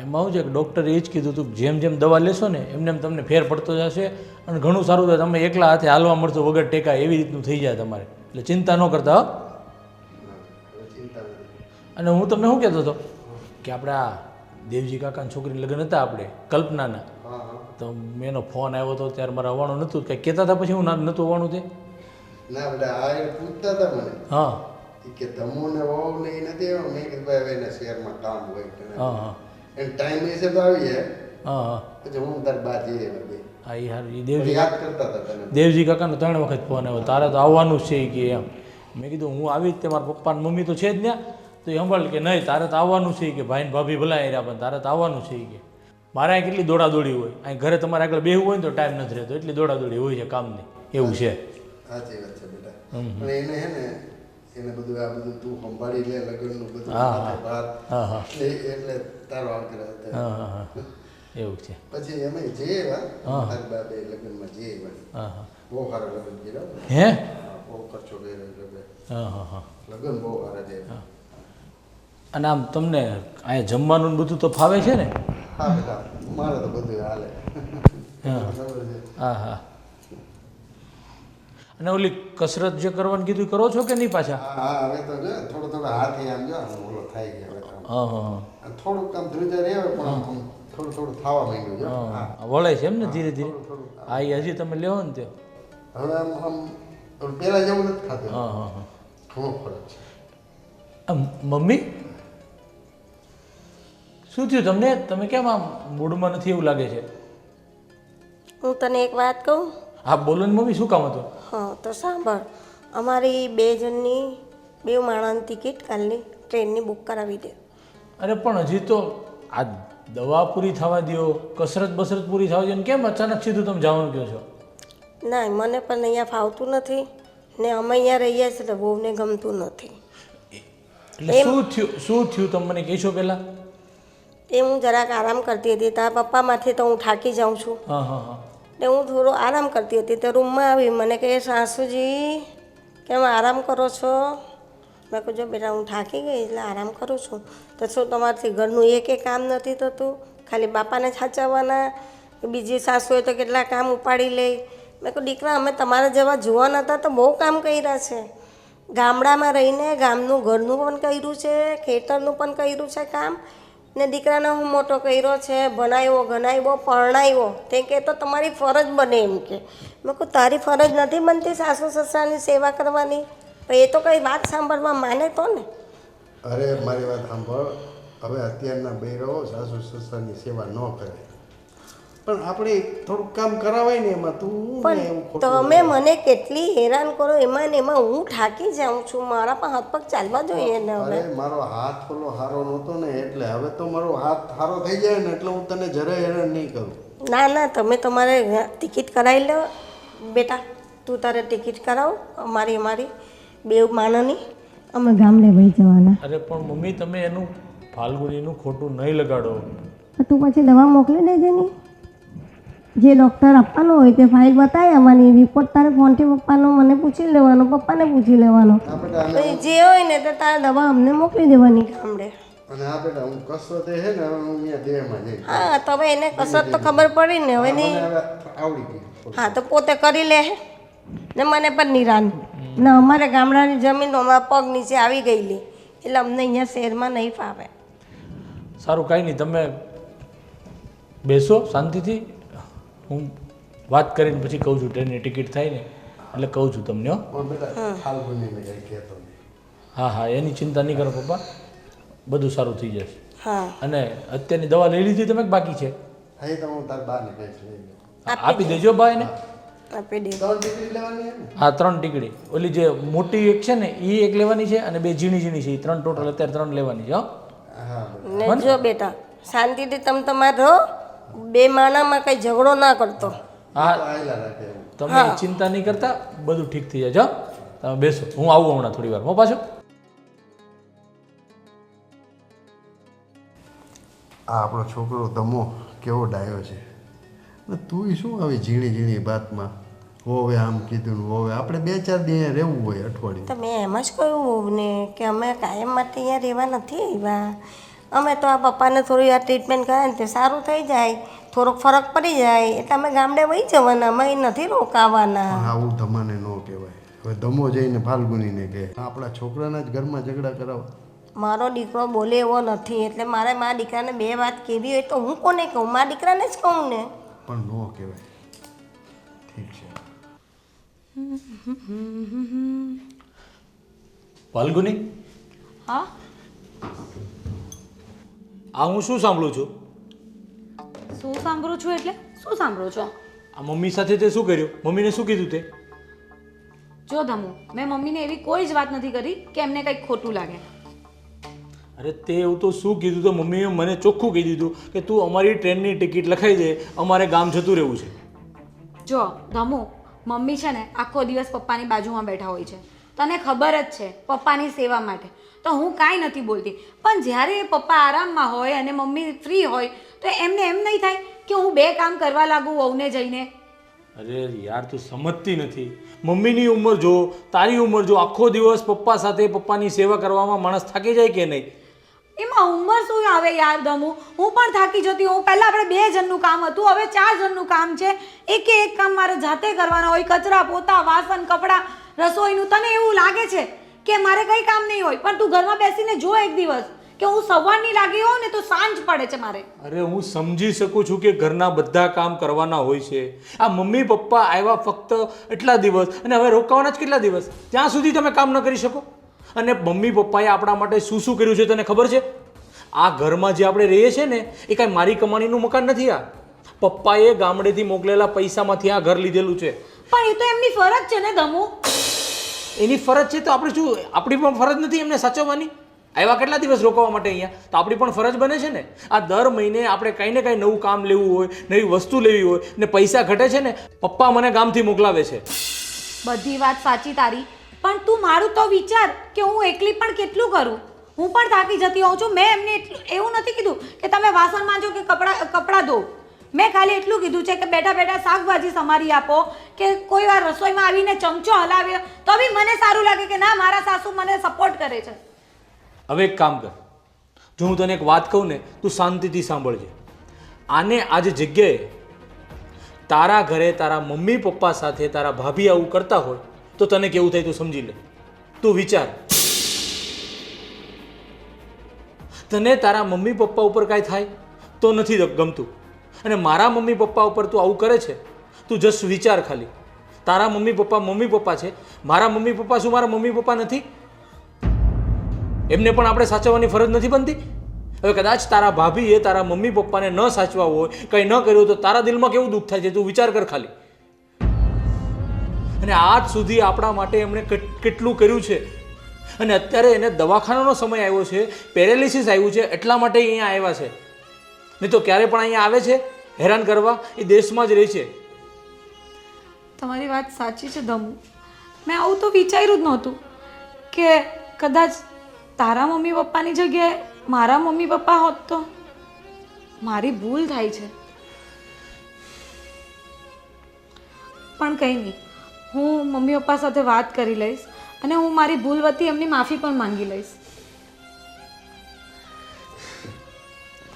એમાં શું છે કે ડૉક્ટરે એ જ કીધું હતું કે જેમ જેમ દવા લેશો ને એમને એમ તમને ફેર પડતો જશે અને ઘણું સારું થાય. તમે એકલા હાથે હાલવા મળશો વગર ટેકા એવી રીતનું થઈ જાય તમારે, એટલે ચિંતા ન કરતા હો. અને હું તમને શું કહેતો હતો કે આપણે આ દેવજી કાકાની છોકરીના લગ્ન હતા આપણે કલ્પનાના, તો એનો ફોન આવ્યો હતો ત્યારે મારે આવવાનું નહોતું. કંઈ કહેતા હતા પછી હું નહોતું આવવાનું તે? ના બેટા, આ એ પૂછતા હતા મને હા કે તમોને વહુ ને એ નથી આવ્યો. મેં કીધું ભાઈ હવે એને શહેરમાં કામ હોય કે હા હા એને ટાઈમ વિશે તો આવી જાય. હા હા પછી હું તાર બા જઈએ બે હા એ હારું. એ દેવજી યાદ કરતા હતા તને. દેવજી કાકાનો 3 વખત ફોન આવ્યો, તારે તો આવવાનું જ છે કે એમ. મેં કીધું હું આવી જ તે, મારા પપ્પા ને મમ્મી તો છે જ ત્યાં. તો એ સંભાળ કે નહીં તારે તો આવવાનું છે કે ભાઈ ને ભાભી ભલાઈ રહ્યા, પણ તારે તો આવવાનું છે કે. મારે અહીં કેટલી દોડાદોડી હોય, અહીં ઘરે તમારે આગળ બેહવું હોય ને તો ટાઈમ નથી રહેતો, એટલી દોડાદોડી હોય છે કામની. એવું છે. સાચી વાત છે બેટા. પણ એને હે ને એને બધું આ બધું તું સંભાળી લે, લગ્નનું બધું હા, માથે ભાર. હા હા એટલે તારો આગ્રહ હતો. હા હા હા એવું છે. પછી અમે જઈએ હા. તારી બાબે લગ્નમાં જઈએ. હા હા બહુ સારા લગ્ન કર્યા. હે બહુ ખર્ચો કર્યો લગ્ન. હા હા હા. લગ્ન બહુ સારા છે. અને આમ તમને અહીંયા જમવાનું ને બધું તો ફાવે છે ને? હા બેટા, મારે તો બધું હાલે. હા ખબર છે. હા હા. અને ઓલી કસરત જે કરવાનું કીધું કરો છો કે નહીં પાછા? હા હા, હવે તો જો થોડો હાથી આમ જો આમ ઓલો થાય ગયા હવે કામ. હા હા આ થોડુંક કામ ધ્રુજા રહે પણ આમ થોડું થવા માંડ્યું છે. હા, હા વળાય છે એમ ને ધીરે ધીરે? થોડું થોડું. હા એ હજી તમે લેવો ને તે. હવે આમ આમ પેલા જેવું નથી ખાતું. હા હા હા. ઘણો ફરક છે. આમ મમ્મી શું થયું તમને? તમે કેમ આમ મૂડમાં નથી એવું લાગે છે? હું તને એક વાત કહું? હા બોલો ને મમ્મી, શું કામ હતું? હા તો સાંભળ, અમારી 2 જણની 2 માણસની ટિકિટ કાલની ટ્રેનની બુક કરાવી દે. અરે પણ હજી તો આ દવા પૂરી થવા દો, કસરત બસરત પૂરી થવા દો ને કેમ અચાનક સીધું તમે જવાનું કહો છો? ના, મને પણ અહીંયા ફાવતું નથી ને અમે અહીંયા રહીએ છીએ એટલે બહુને ગમતું નથી. એટલે શું થયું તમે મને કહેશો પહેલાં? તે હું જરાક આરામ કરતી હતી. તારા પપ્પામાંથી તો હું થાકી જાઉં છું. હા હા હા એટલે હું થોડો આરામ કરતી હતી. તો રૂમમાં આવી મને કહે, સાસુજી કેમ આરામ કરો છો? મેં કહું, જો બેટા હું થાકી ગઈ એટલે આરામ કરું છું. તો શું તમારાથી ઘરનું એક કામ નથી થતું? ખાલી બાપાને જ સાચવવાના? બીજી સાસુ હોય તો કેટલા કામ ઉપાડી લે. મેં કહું, દીકરા અમે તમારા જેવા જુવાન હતા તો બહુ કામ કર્યા છે. ગામડામાં રહીને ગામનું ઘરનું પણ કર્યું છે, ખેતરનું પણ કર્યું છે કામ. ને દીકરાને હું મોટો કર્યો છે, ભણાવ્યો ગણાવ્યો પરણાવ્યો. તે કહે તો તમારી ફરજ બને એમ કે. મેં કહું, તારી ફરજ નથી બનતી સાસુ સસરાની સેવા કરવાની? તો એ તો કંઈ વાત સાંભળવા માને તો ને. અરે મારી વાત સાંભળ, હવે અત્યારના બૈરાઓ સાસુ સસરાની સેવા ન કરે, પણ આપણે થોડુંક કામ કરાવાય ને એમાં તું ને એવું પણ ખોટું તમે મને કેટલી હેરાન કરો એમાં ને એમાં હું થાકી જાઉં છું. મારા પણ હાથ પગ ચાલવા જોઈએ ને હવે. અરે મારો હાથ પેલો હારો નહોતો ને એટલે હવે તો મારો હાથ હારો થઈ જાય ને એટલે હું તને જરાય હેરાન નહીં કરું. ના ના, તમે તમારે ટિકિટ કરાવી લો બેટા. તું તારે ટિકિટ કરાવો, અમારી બે માણસની. અમે ગામડે વહી જવાના. અરે પણ મમ્મી તમે એનું ફાલ્ગુનીનું ખોટું નહીં લગાડો. તું પછી દવા મોકલી દેજે ને. જે ડૉક્ટર આપવાનો હોય તે ફાઇલ બતાવી આવવાની, રિપોર્ટ તારે ફોનથી પપ્પાનો મને પૂછી લેવાનો, પપ્પાને પૂછી લેવાનો. જે હોય ને તો તારે દવા અમને મોકલી દેવાની ગામડે. અને આ બેટા હું કસરત હે ને હવે હું અહીંયા દેહમાં જઈ હા, તો હવે એને કસરત તો ખબર પડી ને હવે નહીં. આવડી ગઈ. હા, તો પોતે કરી લે ને મને પણ નિરાન. ને અમારે ગામડાની જમીન અમારા પગ નીચે આવી ગયેલી એટલે અમને અહીંયા શહેરમાં નહીં ફાવે. સારું કાંઈ નહીં, તમે બેસો શાંતિથી. હું વાત કરીને પછી કહું છું, ટ્રેનની ટિકિટ થાય ને એટલે કહું છું તમને. હો પણ બેટા ફાલ્ગુનીને કંઈ કહેતો નહીં. હા હા, એની ચિંતા નહીં કરો પપ્પા, બધું સારું થઈ જશે. હા, અને અત્યારની દવા લઈ લીધી તમે કે બાકી છે? હા, તો હું તાર બાને કહીશ લઈ લો. આપી દેજો બા એને. આપી દે. 3 ટિકિટ લેવાની હે ને? હા 3 ટીકડી. ઓલી જે મોટી એક છે ને એ એક લેવાની છે અને 2 ઝીણી ઝીણી છે, એ 3 ટોટલ અત્યારે 3 લેવાની છે. હો હા ને જો બેટા શાંતિથી તમે તમારે રહો. બે માણામાં કઈ ઝઘડો ના કરતો. હા, આયલા રાખે એવું. તમે ચિંતા નહીં કરતા, બધું ઠીક થઈ જાય. તમે બેસો, હું આવું હમણાં થોડી વાર. હો પાછો. આ આપણો છોકરો ધમો કેવો ડાયો છે. ને તું શું આવી ઝીણી ઝીણી વાતમાં હોવે આમ કીધું ને હોવે આપણે 2-4 દી અહીંયા રહેવું હોય અઠવાડિયું. તો મેં એમ જ કહ્યું ને કે અમે કાયમ માટે અહીંયા રહેવા નથી આવ્યા. અમે તો આ પપ્પાને થોડી આ ટ્રીટમેન્ટ કરે ને તે સારું થઈ જાય, થોડોક ફરક પડી જાય એટલે અમે ગામડે વહી જવાના, અમે અહીં નથી રોકાવાના. પણ આવું ધમાને ન કહેવાય. હવે ધમો જઈને ફાલ્ગુનીને કહે આપણા છોકરાના જ ઘરમાં ઝઘડા કરાવો. મારો દીકરો બોલે એવો નથી એટલે મારે મારા દીકરાને 2 વાત કહેવી હોય તો હું કોને કહું? મારા દીકરાને જ કહું ને. પણ ન કહેવાય. ઠીક છે. ફાલ્ગુની, હા આ હું શું સાંભળું છું? શું સાંભળું છું એટલે શું સાંભળું છો? આ મમ્મી સાથે તે શું કર્યું? મમ્મીને શું કીધું તે? જો ધમુ, મેં મમ્મીને એવી કોઈ જ વાત નથી કરી કે એમને કંઈક ખોટું લાગે. અરે તે એવું તો શું કીધું? તો મમ્મીએ મને ચોખ્ખું કહી દીધું કે તું અમારી ટ્રેનની ટિકિટ લખાઈ દે, અમારે ગામ જતું રહેવું છે. જો ધમુ, મમ્મી છે ને આખો દિવસ પપ્પાની બાજુમાં બેઠા હોય છે, તને ખબર જ છે, પપ્પાની સેવા માટે. તો હું કાંઈ નથી બોલતી, પણ જ્યારે પપ્પા આરામમાં હોય અને મમ્મી ફ્રી હોય તો એમને એમ નહીં થાય કે હું 2 કામ કરવા લાગું વહુને જઈને? અરે યાર તું સમજતી નથી. મમ્મીની ઉંમર જો, તારી ઉંમર જો, આખો દિવસ પપ્પા સાથે પપ્પાની સેવા કરવામાં માણસ થાકી જાય કે નહીં? એમાં ઉંમર શું આવે યાર ધમુ? હું પણ થાકી જતી હોઉં. પહેલાં આપણે 2 જણનું કામ હતું, હવે 4 જણનું કામ છે. એકે એક કામ મારે જાતે કરવાના હોય, કચરા પોતા વાસણ કપડાં રસોઈનું. તને એવું લાગે છે કે મારે કંઈ કામ નહીં હોય, પણ તું ઘરમાં બેસીને જો એક દિવસ કે હું સવારની લાગી હોઉં ને તો સાંજ પડે છે મારે. અરે હું સમજી શકું છું કે ઘરના બધા કામ કરવાના હોય છે. આ મમ્મી પપ્પા આવ્યા ફક્ત એટલા દિવસ અને હવે રોકાવાના જ કેટલા દિવસ? ત્યાં સુધી તમે કામ ન કરી શકો? અને મમ્મી પપ્પાએ આપણા માટે શું શું કર્યું છે તને ખબર છે? આ ઘરમાં જે આપણે રહીએ છીએ ને એ કાંઈ મારી કમાણીનું મકાન નથી. આ પપ્પાએ ગામડેથી મોકલેલા પૈસામાંથી આ ઘર લીધેલું છે. પણ એ તો એમની ફરજ છે ને ધમુ. એની ફરજ છે તો આપણે શું આપણી પણ ફરજ નથી એમને સાચવવાની? આવ્યા કેટલા દિવસ રોકવા માટે અહીંયા, તો આપણી પણ ફરજ બને છે ને. આ દર મહિને આપણે કંઈ ને કંઈ નવું કામ લેવું હોય, નવી વસ્તુ લેવી હોય ને પૈસા ઘટે છે ને, પપ્પા મને ગામથી મોકલાવે છે. બધી વાત સાચી તારી, પણ તું મારું તો વિચાર કે હું એકલી પણ કેટલું કરું. હું પણ થાકી જતી હોઉં છું. મેં એમને એવું નથી કીધું કે તમે વાસણ માંજો કે કપડાં ધો. મેં ખાલી એટલું કીધું છે કે બેઠા બેઠા શાકભાજી સમારી આપો, કે કોઈ વાર રસોઈમાં આવીને ચમચો હલાવ્યો તો બી મને સારું લાગે કે ના મારા સાસુ મને સપોર્ટ કરે છે. હવે એક કામ કર, જો હું તને એક વાત કહું ને, તું શાંતિથી સાંભળજે. આને આજ જગ્યાએ તારા ઘરે તારા મમ્મી પપ્પા સાથે તારા ભાભી આવું કરતા હોય તો તને કેવું થાય તું સમજી લે. તું વિચાર, તને તારા મમ્મી પપ્પા ઉપર કાંઈ થાય તો નથી ગમતું, અને મારા મમ્મી પપ્પા ઉપર તું આવું કરે છે. તું જસ્ટ વિચાર ખાલી, તારા મમ્મી પપ્પા છે, મારા મમ્મી પપ્પા શું મારા મમ્મી પપ્પા નથી? એમને પણ આપણે સાચવવાની ફરજ નથી બનતી? હવે કદાચ તારા ભાભીએ તારા મમ્મી પપ્પાને ન સાચવા હોય, કંઈ ન કર્યું તો તારા દિલમાં કેવું દુઃખ થાય છે તું વિચાર કર ખાલી. અને આજ સુધી આપણા માટે એમણે કેટલું કર્યું છે, અને અત્યારે એને દવાખાનાનો સમય આવ્યો છે, પેરેલિસિસ આવ્યું છે, એટલા માટે અહીંયા આવ્યા છે. નહીં તો ક્યારે પણ અહીંયા આવે છે હેરાન કરવા? એ દેશમાં જ રહે છે. તમારી વાત સાચી છે ધમુ. મેં આવું તો વિચાર્યું જ નહોતું કે કદાચ તારા મમ્મી પપ્પાની જગ્યાએ મારા મમ્મી પપ્પા હોત તો. મારી ભૂલ થાય છે, પણ કંઈ નહીં, હું મમ્મી પપ્પા સાથે વાત કરી લઈશ અને હું મારી ભૂલ વતી એમની માફી પણ માંગી લઈશ.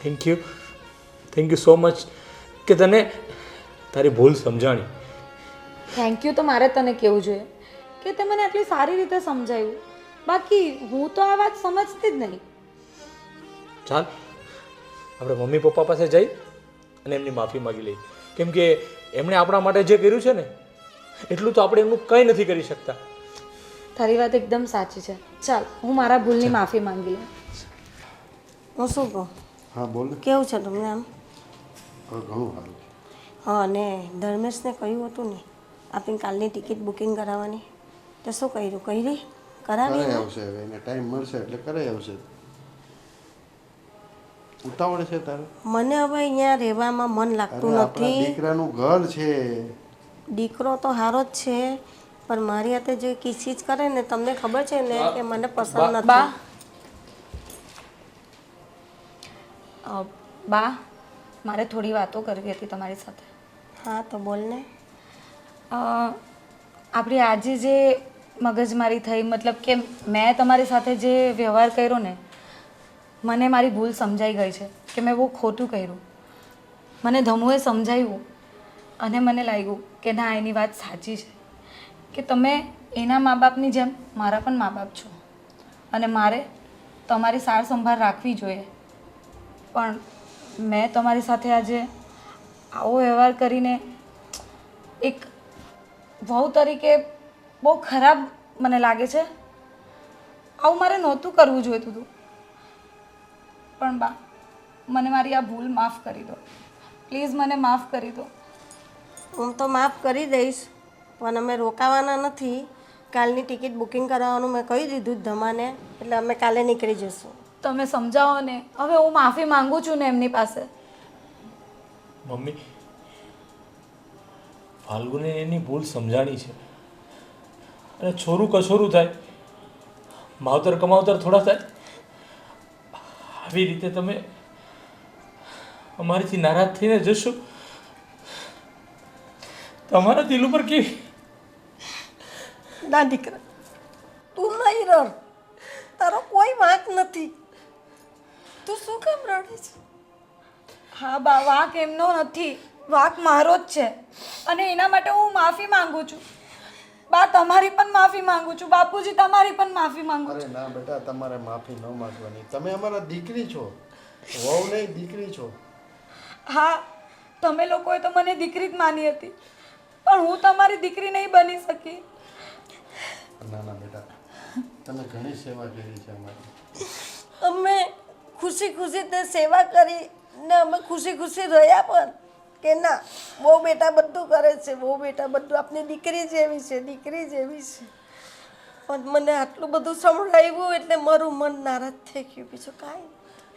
થેન્ક યુ સો મચ કે તને તારી ભૂલ સમજાણી. થેન્ક યુ તો મારે તને કહેવું જોઈએ કે તે મને આટલી સારી રીતે સમજાવ્યું. બાકી હું તો આ વાત સમજતી જ નહીં. ચાલ આપણે મમ્મી પપ્પા પાસે જઈ અને એમની માફી માગી લઈએ, કેમ કે એમણે આપણા માટે જે કર્યું છે ને એટલું તો આપણે એમનું કંઈ નથી કરી શકતા. તારી વાત એકદમ સાચી છે. ચાલ હું મારા ભૂલની માફી માંગી લઉં. હું શું કહું? હા બોલ. કેવું છે તમને આમ? ઘણું સારું છે. હા, અને ધર્મેશને કહ્યું હતું ને આપણી કાલની ટિકિટ બુકિંગ કરાવવાની, તો શું કર્યું? કરાવી કરાઈ આવશે, હવે એને ટાઈમ મળશે એટલે કરાઈ આવશે. ઉતાવળ છે તારે? મને હવે અહીંયા રહેવામાં મન લાગતું આપણા નથી. દીકરાનું ઘર છે. દીકરો તો સારો જ છે, પણ મારી હાથે જે કિચકિચ કરે ને, તમને ખબર છે ને કે મને પસંદ બા નથી. બા મારે થોડી વાતો કરવી હતી તમારી સાથે. હા તો બોલ ને. આપણી આજે જે મગજમારી થઈ, મતલબ કે મેં તમારી સાથે જે વ્યવહાર કર્યો ને, મને મારી ભૂલ સમજાઈ ગઈ છે કે મેં બહુ ખોટું કર્યું. મને ધમુએ સમજાવ્યું અને મને લાગ્યું કે ના, એની વાત સાચી છે કે તમે એના મા બાપની જેમ મારા પણ મા બાપ છો, અને મારે તમારી સાર સંભાળ રાખવી જોઈએ. પણ મેં તમારી સાથે આજે આવો વ્યવહાર કરીને એક વહુ તરીકે બહુ ખરાબ મને લાગે છે. આવું મારે નહોતું કરવું જોઈતું હતું. પણ બા, મને મારી આ ભૂલ માફ કરી દો પ્લીઝ, મને માફ કરી દો. હું તો માફ કરી દઈશ, પણ અમે રોકાવાના નથી. કાલની ટિકિટ બુકિંગ કરાવવાનું મેં કહી દીધું ધમાને, એટલે અમે કાલે નીકળી જઈશું. તમે સમજાવો ને. હવે હું માફી માંગુ છું ને એમની પાસે. મમ્મી, ફાલ્ગુને એની ભૂલ સમજાણી છે, અને છોરું કછોરું થાય, માવતર કમાવતર થોડા થાય. આવી રીતે તમે અમારીથી નારાજ થઈને જશો, તમારા દિલ ઉપર કેવી? ના દીકરા, તું નહીં રડ, તારો કોઈ વાંક નથી. તું શું કામ રડે છે? હા બા, વાંક એમનો નથી, વાંક મારો જ છે, અને એના માટે હું માફી માંગુ છું. બા, તમારી પણ માફી માંગુ છું. બાપુજી, તમારી પણ માફી માંગુ છું. અરે ના બેટા, તમારે માફી ન માંગવાની. તમે અમારા દીકરી છો, વહુ નહીં દીકરી છો. હા, તમે લોકોએ તો મને દીકરી જ માની હતી, પણ હું તમારી દીકરી નહીં બની શકી. ના ના બેટા, તમે ઘણી સેવા કરી છે અમારી. અમે ખુશી ખુશી તે સેવા કરી ને અમે ખુશી ખુશી રહ્યા, પણ કે ના, બહુ બેટા બધું કરે છે, બહુ બેટા બધું આપની દીકરી જેવી છે, દીકરી જેવી છે. પણ મને આટલું બધું સંભળાવ્યું એટલે મારું મન નારાજ થઈ ગયું, બીજું કાંઈ.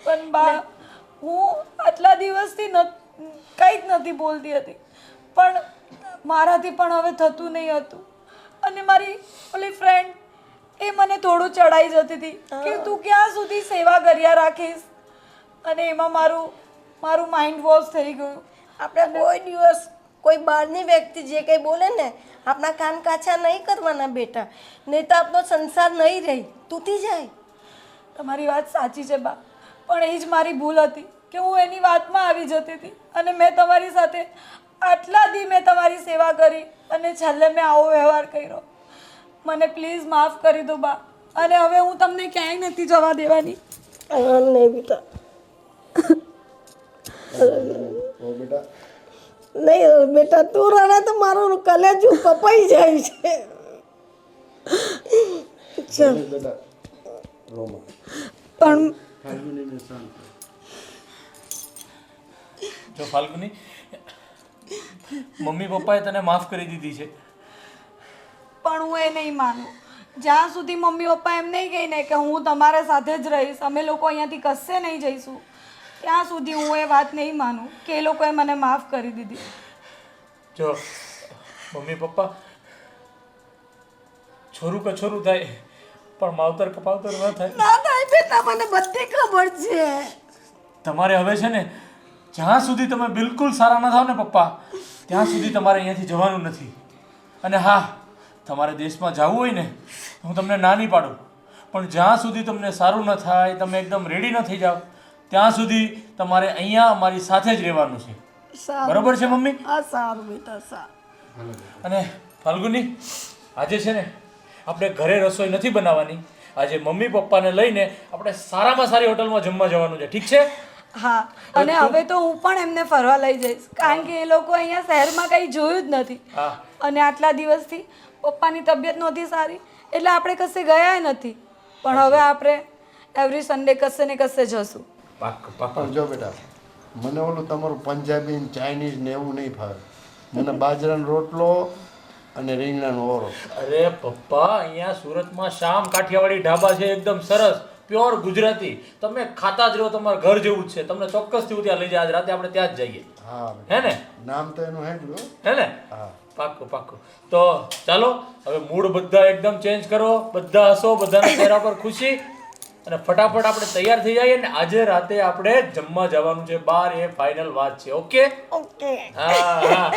પણ બા, હું આટલા દિવસથી કંઈ જ નથી બોલતી હતી, પણ મારાથી પણ હવે થતું નહીં હતું. અને મારી ઓલી ફ્રેન્ડ, એ મને થોડું ચડાઈ જતી હતી કે તું ક્યાં સુધી સેવા કર્યા રાખીશ, અને એમાં મારું માઇન્ડ વોશ થઈ ગયું. આપણે કોઈ દિવસ કોઈ બહારની વ્યક્તિ જે કંઈ બોલે ને આપણા કાન કાચા નહીં કરવાના બેટા, નહીં તો આપણો સંસાર નહીં રહી, તૂટી જાય. તમારી વાત સાચી છે બા, પણ એ જ મારી ભૂલ હતી કે હું એની વાતમાં આવી જતી હતી, અને મેં તમારી સાથે આટલા દી મેં તમારી સેવા કરી અને છેલ્લે મેં આવો વ્યવહાર કર્યો. મને પ્લીઝ માફ કરી દો બા, અને હવે હું તમને ક્યાંય નથી જવા દેવાની. નહીં બેટા, ઓ બેટા નહીં બેટા, તું રડે તો મારું કલેજું કપાઈ જાય છે. ચાલ બેટા રોમા પણ ફાલ્ગુનીને શાંત કર. જો ફાલ્ગુની, મમ્મી પપ્પાએ તને માફ કરી દીધી છે. પણ હું એ નહીં માનું. જ્યાં સુધી મમ્મી પપ્પા એમ નહીં કહે ને કે હું તમારા સાથે જ રહીશ, અમે લોકો અહીંયાથી કશે નહીં જઈશું, ત્યાં સુધી હું એ વાત નહીં માનું કે એ લોકોએ મને માફ કરી દીધી. જો મમ્મી પપ્પા છોરું કે છોરું થાય, પણ માવતર કપાવતર ન થાય. ના થાય બેટા, મને બધી ખબર છે. તમારે હવે છે ને, જ્યાં સુધી તમે બિલકુલ સારા ન થાવ ને પપ્પા, ત્યાં સુધી તમારે અહીંયાથી જવાનું નથી. અને હા, તમારે દેશમાં જવું હોય ને, હું તમને ના નહીં પાડું, પણ જ્યાં સુધી તમને સારું ન થાય, તમે એકદમ રેડી ન થઈ જાઓ, ત્યાં સુધી તમારે અહીંયા અમારી સાથે જ રહેવાનું છે. બરોબર છે મમ્મી? હા સારું બેટા, સારું. અને ફાલ્ગુની, આજે છે ને આપણે ઘરે રસોઈ નથી બનાવવાની. આજે મમ્મી પપ્પાને લઈને આપણે સારામાં સારી હોટલમાં જમવા જવાનું છે, ઠીક છે? હા, અને હવે તો હું પણ એમને ફરવા લઈ જઈશ, કારણ કે એ લોકો અહીંયા શહેરમાં કંઈ જોયું જ નથી. હા. અને આટલા દિવસથી પપ્પાની તબિયત નહોતી સારી, એટલે આપણે કશે ગયા નથી. પણ હવે આપણે એવરી સન્ડે કશે ને કશે જશું. પાક્કું પાક્કું. પણ જો બેટા, મને ઓલું તમારું પંજાબી ને ચાઇનીઝ ને એવું નહીં ફાવે. મને બાજરાનો રોટલો અને રીંગણાનો ઓરો. અરે પપ્પા, અહીંયા સુરતમાં શામ કાઠિયાવાડી ઢાબા છે, એકદમ સરસ પ્યોર ગુજરાતી. તમે ખાતા જ રહો, તમારા ઘર જેવું જ છે. તમને ચોક્કસથી હું ત્યાં લઈ જાય. આજ રાતે આપણે ત્યાં જ જઈએ, હા હે ને? નામ તો એનું હેડલું. હે ને? હા પાક્કું પાક્કું. તો ચાલો હવે મૂડ બધા એકદમ ચેન્જ કરો, બધા હસો, બધાના ચહેરા પર ખુશી, અને ફટાફટ આપણે તૈયાર થઈ જઈએ. ને આજે રાતે આપણે જમવા જવાનું છે બહાર, એ ફાઇનલ વાત છે. ઓકે? ઓકે. હા હા.